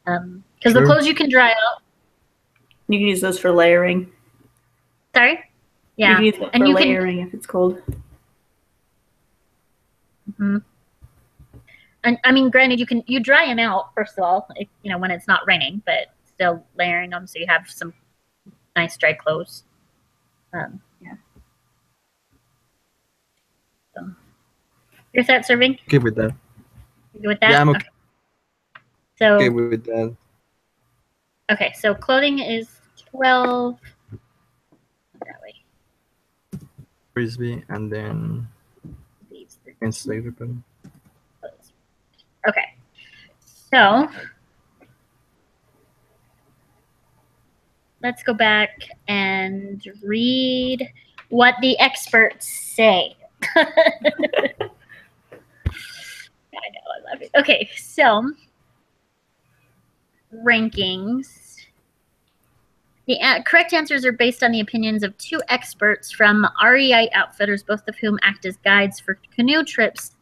Speaker 3: Because the clothes you can dry out.
Speaker 1: You can use those for layering.
Speaker 3: Sorry? Yeah.
Speaker 1: You can use it for layering if it's cold.
Speaker 3: Mm-hmm. And I mean, granted, you dry them out, first of all, if, you know, when it's not raining, but still layering them so you have some nice dry clothes. Yeah. So, you're set serving?
Speaker 2: Okay with that.
Speaker 3: You good with that?
Speaker 2: Yeah, I'm okay.
Speaker 3: So,
Speaker 2: okay with that.
Speaker 3: Okay, so clothing is 12. That way.
Speaker 2: Frisbee and then insect repellent.
Speaker 3: Okay, so let's go back and read what the experts say. I know, I love it. Okay, so rankings. The correct answers are based on the opinions of 2 experts from REI Outfitters, both of whom act as guides for canoe trips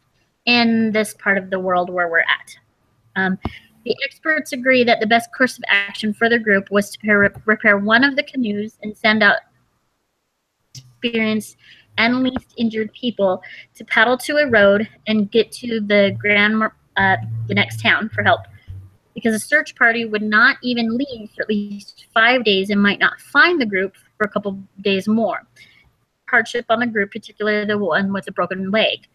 Speaker 3: in this part of the world where we're at. The experts agree that the best course of action for the group was to repair one of the canoes and send out experienced and least injured people to paddle to a road and get to the next town for help. Because a search party would not even leave for at least 5 days and might not find the group for a couple days more. Hardship on the group, particularly the one with a broken leg.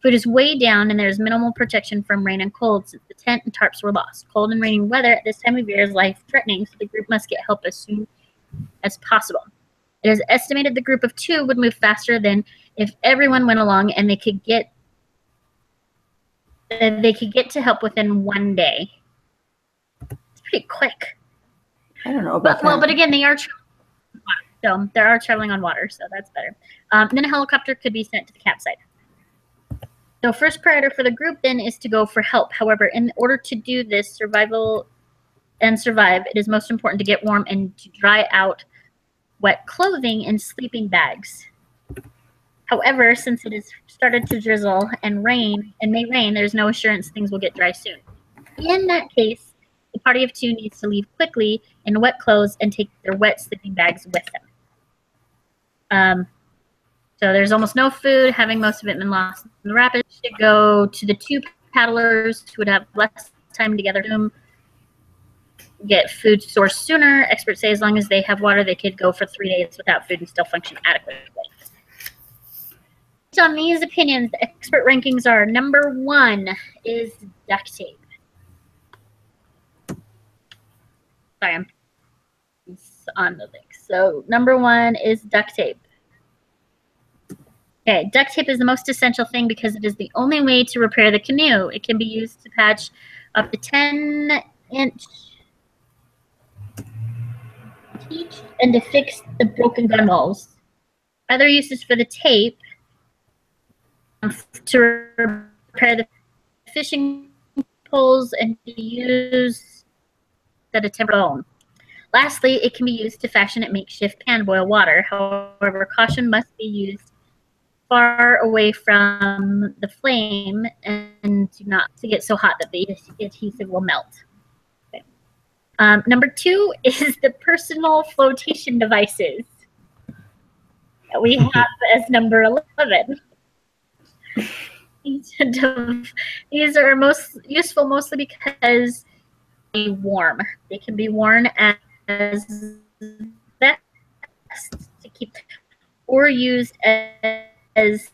Speaker 3: Food is way down and there's minimal protection from rain and cold since the tent and tarps were lost. Cold and rainy weather at this time of year is life-threatening, so the group must get help as soon as possible. It is estimated the group of 2 would move faster than if everyone went along and they could get to help within 1 day. It's pretty quick.
Speaker 1: I don't know about that.
Speaker 3: Well, but again, they are so they are traveling on water, so that's better. Then a helicopter could be sent to the campsite. So first priority for the group then is to go for help. However, in order to do this survive, it is most important to get warm and to dry out wet clothing and sleeping bags. However, since it has started to drizzle and may rain, there's no assurance things will get dry soon. In that case, the party of 2 needs to leave quickly in wet clothes and take their wet sleeping bags with them. So there's almost no food, having most of it been lost in the rapids. Should go to the 2 paddlers who would have less time together. get food sourced sooner. Experts say as long as they have water, they could go for 3 days without food and still function adequately. Based on these opinions, the expert rankings are: number 1 is duct tape. Sorry, I'm on the link. So number 1 is duct tape. Okay, duct tape is the most essential thing because it is the only way to repair the canoe. It can be used to patch up to 10-inch teeth and to fix the broken gunwales. Other uses for the tape to repair the fishing poles and to use at a tempered bone. Lastly, it can be used to fashion a makeshift pan to boil water. However, caution must be used far away from the flame and not to get so hot that the adhesive will melt. Okay. Number 2 is the personal flotation devices that we have as number 11. These are most useful mostly because they warm. They can be worn as vests to keep, or used as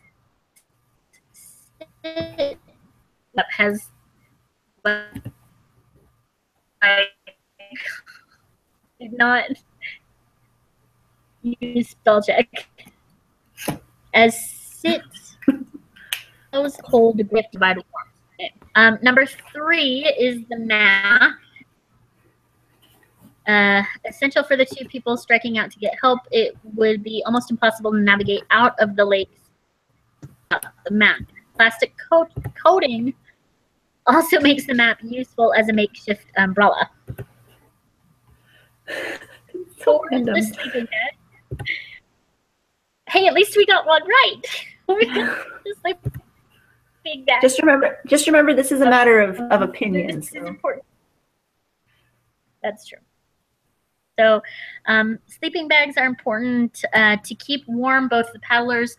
Speaker 3: that has I did not use spell check as sit those cold gift by the warmth. Number 3 is the map. Essential for the 2 people striking out to get help. It would be almost impossible to navigate out of the lakes. The map. Plastic coating also makes the map useful as a makeshift umbrella.
Speaker 1: So random.
Speaker 3: Hey, at least we got one right. Just like big bag.
Speaker 1: Just remember, this is a matter of opinion.
Speaker 3: This is important. That's true. So, sleeping bags are important to keep warm both the paddlers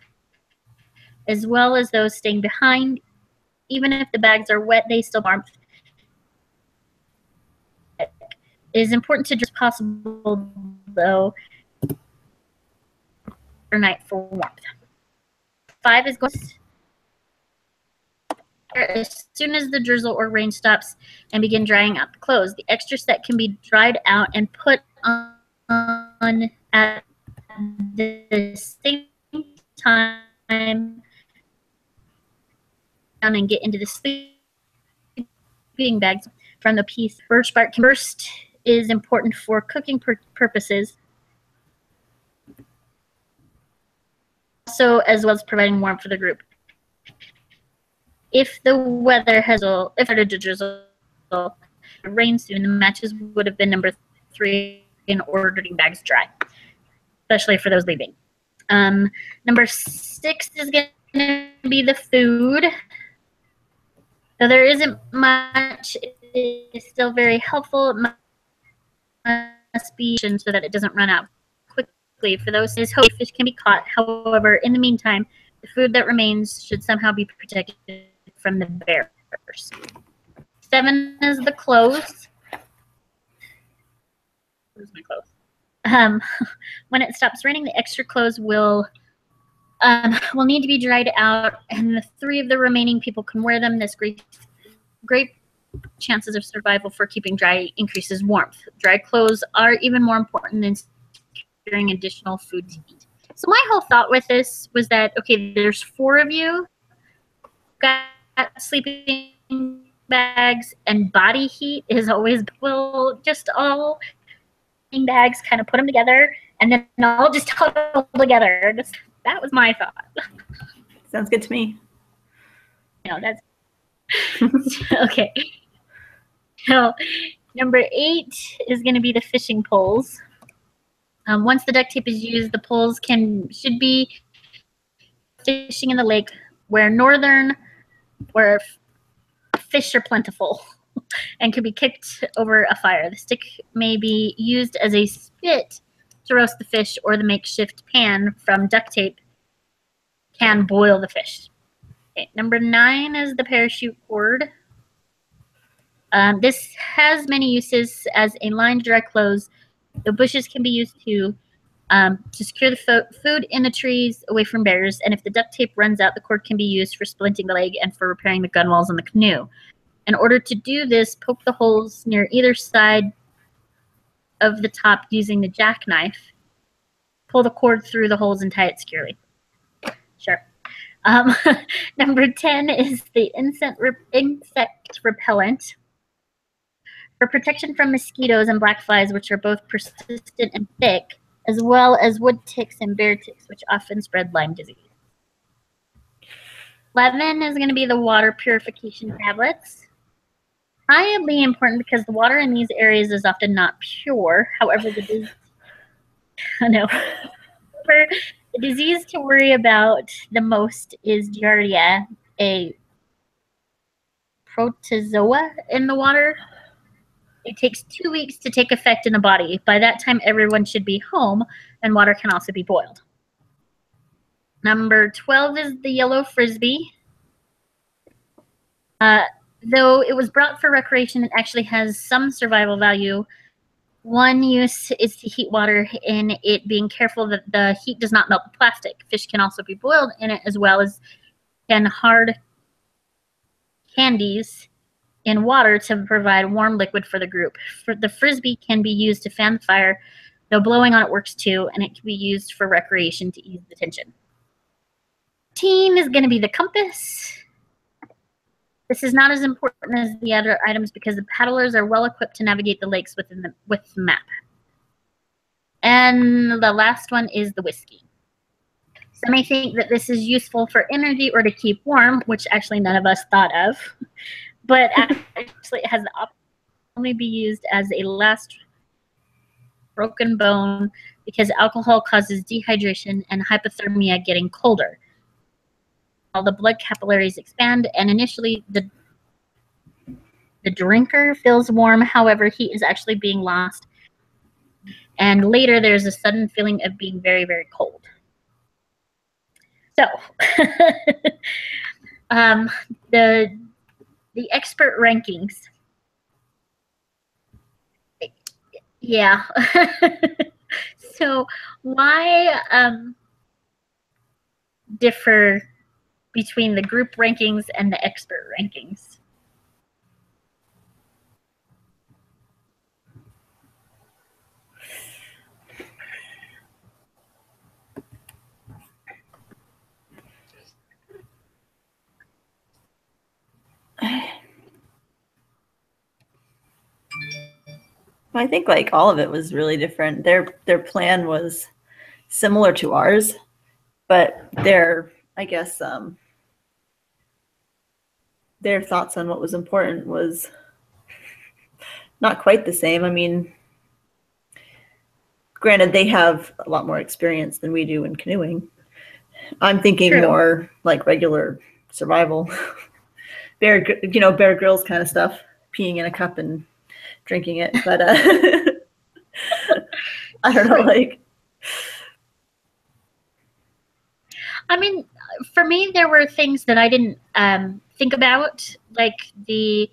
Speaker 3: as well as those staying behind. Even if the bags are wet, they still warm. It is important to dress possible, though, overnight for warmth. 5 is going as soon as the drizzle or rain stops and begin drying out the clothes. The extra set can be dried out and put on at the same time and get into the sleeping bags from the piece. Birch bark burst is important for cooking purposes, also as well as providing warmth for the group. If the weather has started to drizzle, rain soon, the matches would have been number 3 in ordering bags dry, especially for those leaving. Number 6 is going to be the food. So there isn't much. It is still very helpful. It must be so that it doesn't run out quickly. For those days, fish can be caught. However, in the meantime, the food that remains should somehow be protected from the bears. 7 is the clothes. Where's my clothes? When it stops raining, the extra clothes will need to be dried out, and the 3 of the remaining people can wear them. This great chances of survival for keeping dry increases warmth. Dry clothes are even more important than securing additional food to eat. So my whole thought with this was that, okay, there's 4 of you, got sleeping bags, and body heat is always, we'll just all bags, kind of put them together, and then I'll just huddle together. That was my thought.
Speaker 1: Sounds good to me.
Speaker 3: That's okay. So number 8 is going to be the fishing poles. Once the duct tape is used, the poles should be fishing in the lake where fish are plentiful and could be kicked over a fire. The stick may be used as a spit to roast the fish, or the makeshift pan from duct tape can boil the fish. Okay, number 9 is the parachute cord. This has many uses as a line direct close. The bushes can be used to secure the food in the trees away from bears, and if the duct tape runs out, the cord can be used for splinting the leg and for repairing the gun walls on the canoe. In order to do this, poke the holes near either side of the top using the jackknife. Pull the cord through the holes and tie it securely. Sure. Number 10 is the insect repellent. For protection from mosquitoes and black flies, which are both persistent and thick, as well as wood ticks and bear ticks, which often spread Lyme disease. 11 is going to be the water purification tablets. Highly important because the water in these areas is often not pure. However, the disease to worry about the most is Giardia, a protozoa in the water. It takes 2 weeks to take effect in the body. By that time, everyone should be home, and water can also be boiled. Number 12 is the yellow frisbee. Though it was brought for recreation, it actually has some survival value. One use is to heat water in it, being careful that the heat does not melt the plastic. Fish can also be boiled in it, as well as can hard candies in water to provide warm liquid for the group. The frisbee can be used to fan the fire, though blowing on it works too, and it can be used for recreation to ease the tension. 13 is going to be the compass. This is not as important as the other items because the paddlers are well equipped to navigate the lakes with the map. And the last one is the whiskey. Some may think that this is useful for energy or to keep warm, which actually none of us thought of. But actually it has the option to only be used as a last broken bone because alcohol causes dehydration and hypothermia getting colder. All the blood capillaries expand, and initially the drinker feels warm. However, heat is actually being lost, and later there's a sudden feeling of being very, very cold. So, the expert rankings. Yeah. So why differ between the group rankings and the expert rankings?
Speaker 1: I think like all of it was really different. Their plan was similar to ours, but their thoughts on what was important was not quite the same. I mean, granted, they have a lot more experience than we do in canoeing. I'm thinking
Speaker 3: True.
Speaker 1: more like regular survival, Bear Grylls kind of stuff, peeing in a cup and drinking it. But I don't know, like.
Speaker 3: I mean, for me, there were things that I didn't think about, like I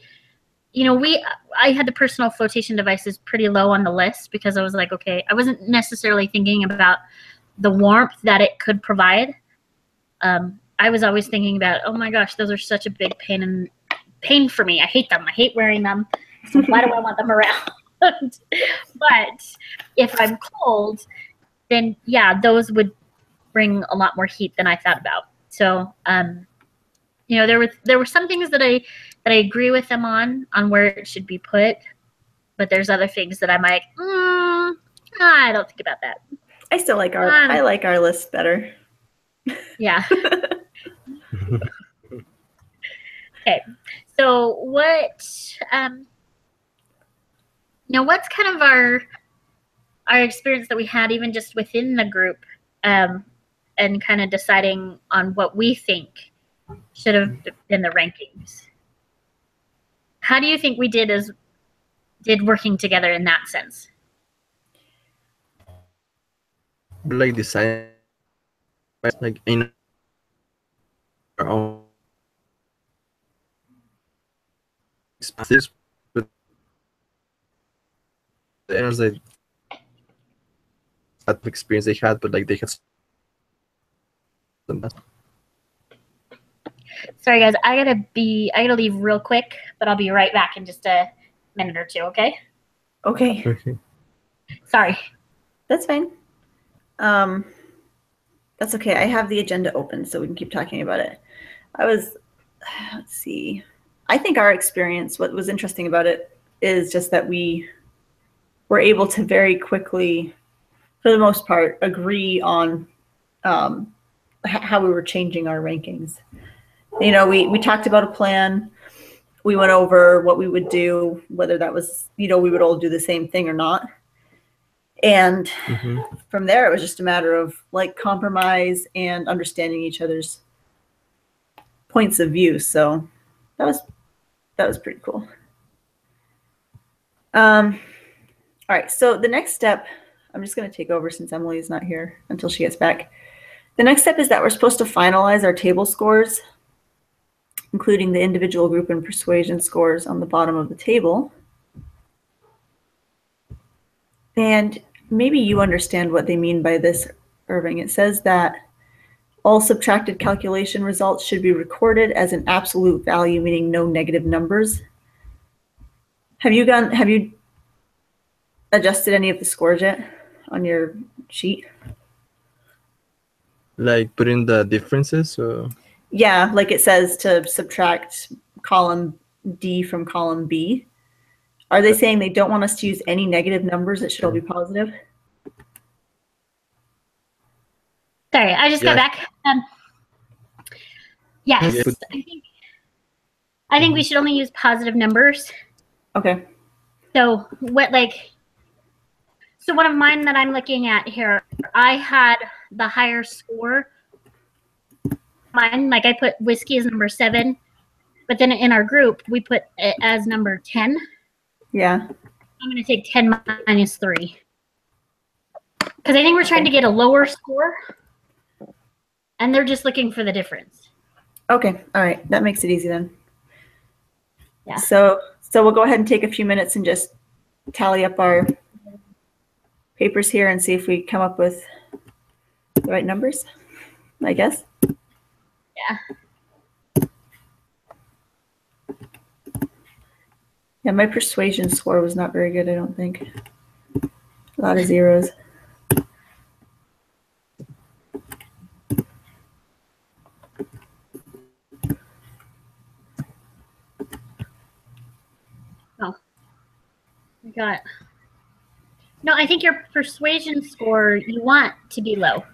Speaker 3: had the personal flotation devices pretty low on the list because I was like, okay, I wasn't necessarily thinking about the warmth that it could provide. I was always thinking about, oh my gosh, those are such a big pain for me. I hate them. I hate wearing them. So why do I want them around? But if I'm cold, then yeah, those would bring a lot more heat than I thought about. So, there were some things that I agree with them on where it should be put, but there's other things that I'm like, I don't think about that.
Speaker 1: I still like our list better.
Speaker 3: Yeah. Okay. So what's kind of our experience that we had even just within the group, and kind of deciding on what we think should have been the rankings. How do you think we did working together in that sense?
Speaker 2: Like deciding, like in our own this errors that experience they had, but like they had some bad.
Speaker 3: Sorry guys, I gotta leave real quick, but I'll be right back in just a minute or two, okay?
Speaker 1: Okay.
Speaker 3: Sorry.
Speaker 1: That's fine. That's okay. I have the agenda open so we can keep talking about it. Let's see. I think our experience, what was interesting about it is just that we were able to very quickly, for the most part, agree on how we were changing our rankings. You know, we talked about a plan. We went over what we would do, whether that was, you know, we would all do the same thing or not. And from there, it was just a matter of like compromise and understanding each other's points of view. So that was pretty cool. All right, so the next step, I'm just going to take over since Emily is not here until she gets back. The next step is that we're supposed to finalize our table scores, including the individual group and persuasion scores on the bottom of the table. And maybe you understand what they mean by this, Irving. It says that all subtracted calculation results should be recorded as an absolute value, meaning no negative numbers. Have you adjusted any of the scores yet on your sheet?
Speaker 2: Like put in the differences? Or?
Speaker 1: Yeah, like it says to subtract column D from column B. Are they saying they don't want us to use any negative numbers? It should all be positive?
Speaker 3: Sorry, I just got back. Yes, I think we should only use positive numbers.
Speaker 1: Okay.
Speaker 3: So so one of mine that I'm looking at here, I had the higher score. Mine, like I put whiskey as number 7, but then in our group, we put it as number 10.
Speaker 1: Yeah.
Speaker 3: I'm going to take 10 minus 3. Because I think we're trying to get a lower score, and they're just looking for the difference.
Speaker 1: Okay. All right. That makes it easy then.
Speaker 3: Yeah.
Speaker 1: So we'll go ahead and take a few minutes and just tally up our papers here and see if we come up with the right numbers, I guess.
Speaker 3: Yeah.
Speaker 1: Yeah, my persuasion score was not very good, I don't think. A lot of zeros.
Speaker 3: Oh. I got. No, I think your persuasion score you want to be low.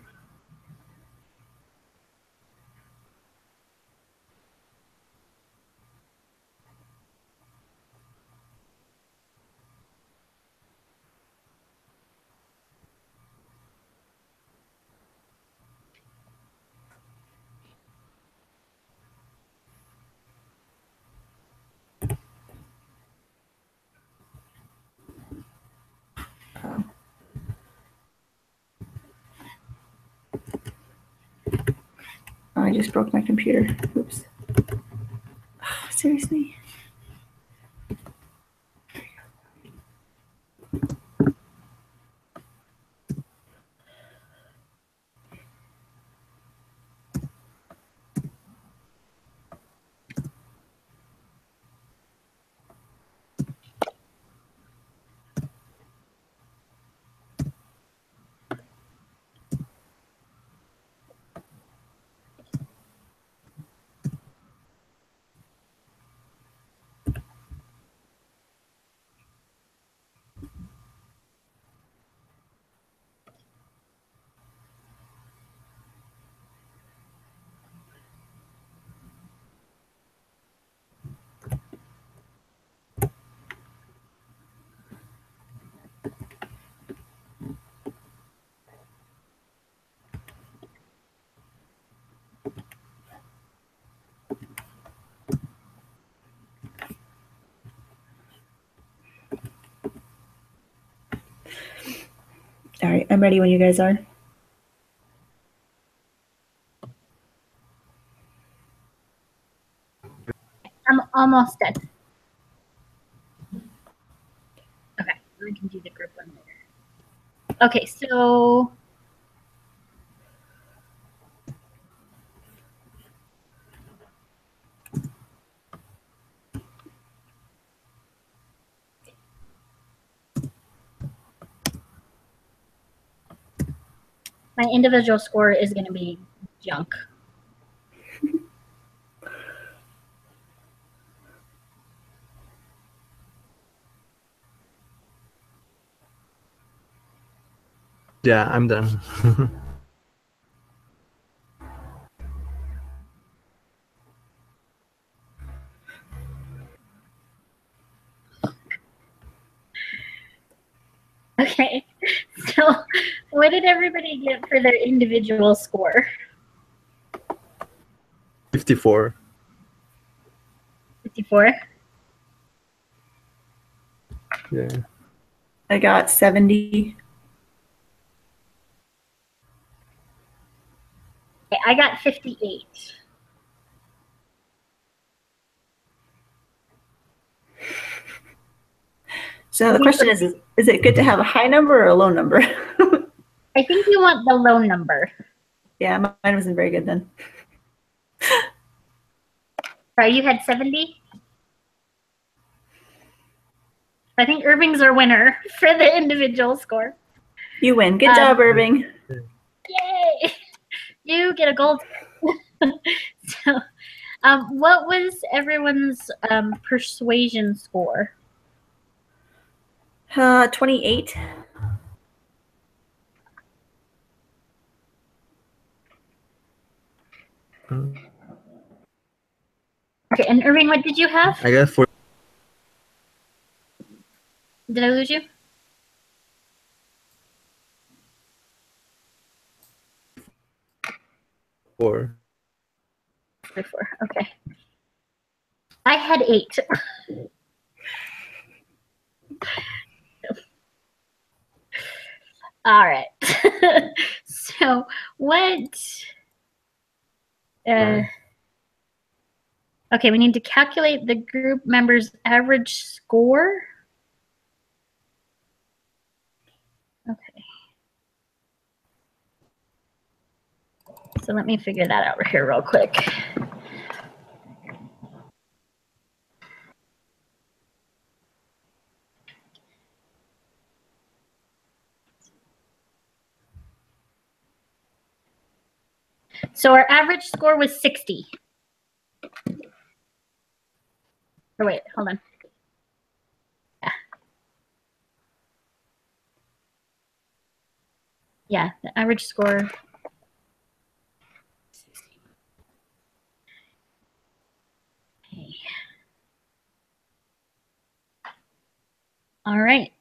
Speaker 1: Oh, I just broke my computer. Oops. Oh, seriously? All right, I'm ready when you guys are.
Speaker 3: I'm almost done. Okay, I can do the group Okay, so my individual score is going to be junk.
Speaker 2: Yeah, I'm done.
Speaker 3: Okay, so what did everybody get for their individual score?
Speaker 2: 54.
Speaker 3: 54?
Speaker 2: Yeah.
Speaker 1: I got 70.
Speaker 3: Okay, I got 58.
Speaker 1: So the question is it good to have a high number or a low number?
Speaker 3: I think you want the low number.
Speaker 1: Yeah, mine wasn't very good then.
Speaker 3: Sorry, you had 70? I think Irving's our winner for the individual score.
Speaker 1: You win. Good job, Irving.
Speaker 3: Yay! You get a gold. So, what was everyone's persuasion score?
Speaker 1: 28.
Speaker 3: Okay, and Irving, what did you have?
Speaker 2: I got 4.
Speaker 3: Did I lose you?
Speaker 2: 4.
Speaker 3: 44. Okay. I had 8. All right. So what? Okay, we need to calculate the group members' average score. Okay. So let me figure that out here real quick. So our average score was 60. Oh, wait, hold on. Yeah, the average score. Okay. All right.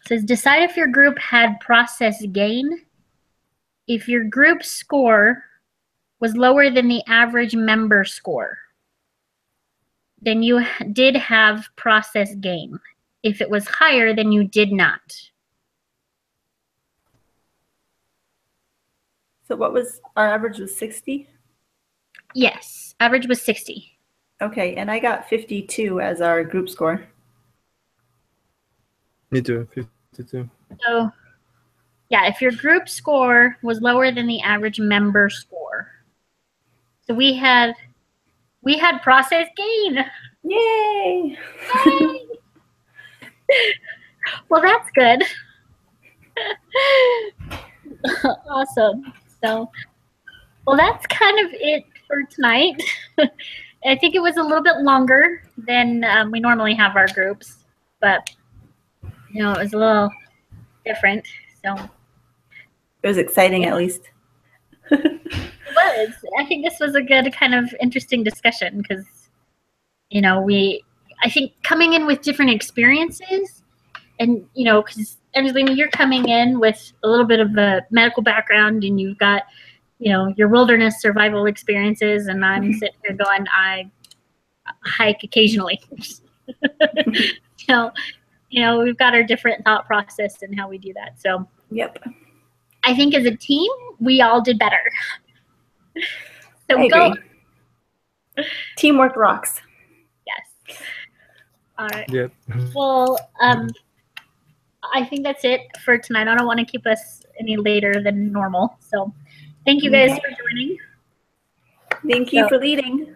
Speaker 3: Says decide if your group had process gain. If your group score was lower than the average member score, then you did have process gain. If it was higher, then you did not.
Speaker 1: So what was our average was 60?
Speaker 3: Yes, average was 60.
Speaker 1: Okay, and I got 52 as our group score.
Speaker 2: Me too, 52.
Speaker 3: So yeah, if your group score was lower than the average member score. So we had process gain.
Speaker 1: Yay!
Speaker 3: Yay! Well, that's good. Awesome. So, well, that's kind of it for tonight. I think it was a little bit longer than we normally have our groups, but you know, it was a little different. So
Speaker 1: It was exciting, at least.
Speaker 3: it was. I think this was a good kind of interesting discussion because, you know, I think coming in with different experiences, and you know, because Angelina, you're coming in with a little bit of a medical background, and you've got, you know, your wilderness survival experiences, and I'm sitting here going, I hike occasionally. So, you know, we've got our different thought process and how we do that. So,
Speaker 1: yep.
Speaker 3: I think as a team, we all did better. So
Speaker 1: I
Speaker 3: go.
Speaker 1: agree. Teamwork rocks.
Speaker 3: Yes. All right.
Speaker 2: Yep.
Speaker 3: Well, I think that's it for tonight. I don't want to keep us any later than normal. So thank you guys for joining.
Speaker 1: Thank you for leading.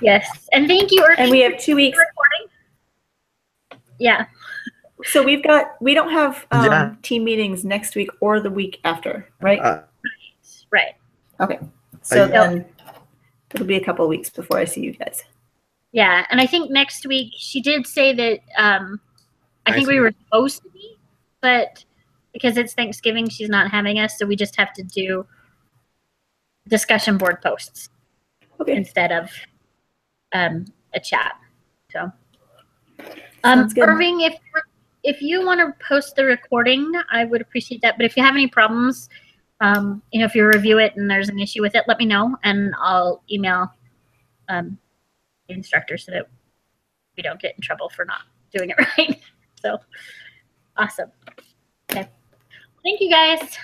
Speaker 3: Yes. And thank you, Irving.
Speaker 1: And we have 2 weeks.
Speaker 3: Recording. Yeah.
Speaker 1: So we don't have
Speaker 2: Yeah.
Speaker 1: team meetings next week or the week after, right?
Speaker 3: Right.
Speaker 1: Okay. So then it'll be a couple of weeks before I see you guys.
Speaker 3: Yeah. And I think next week she did say that I think we were supposed to be, but because it's Thanksgiving, she's not having us. So we just have to do discussion board posts instead of a chat. So Irving, if you want to post the recording, I would appreciate that. But if you have any problems, if you review it and there's an issue with it, let me know and I'll email the instructor so that we don't get in trouble for not doing it right. So awesome. Okay. Thank you guys.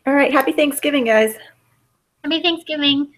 Speaker 1: All right. Happy Thanksgiving, guys.
Speaker 3: Happy Thanksgiving.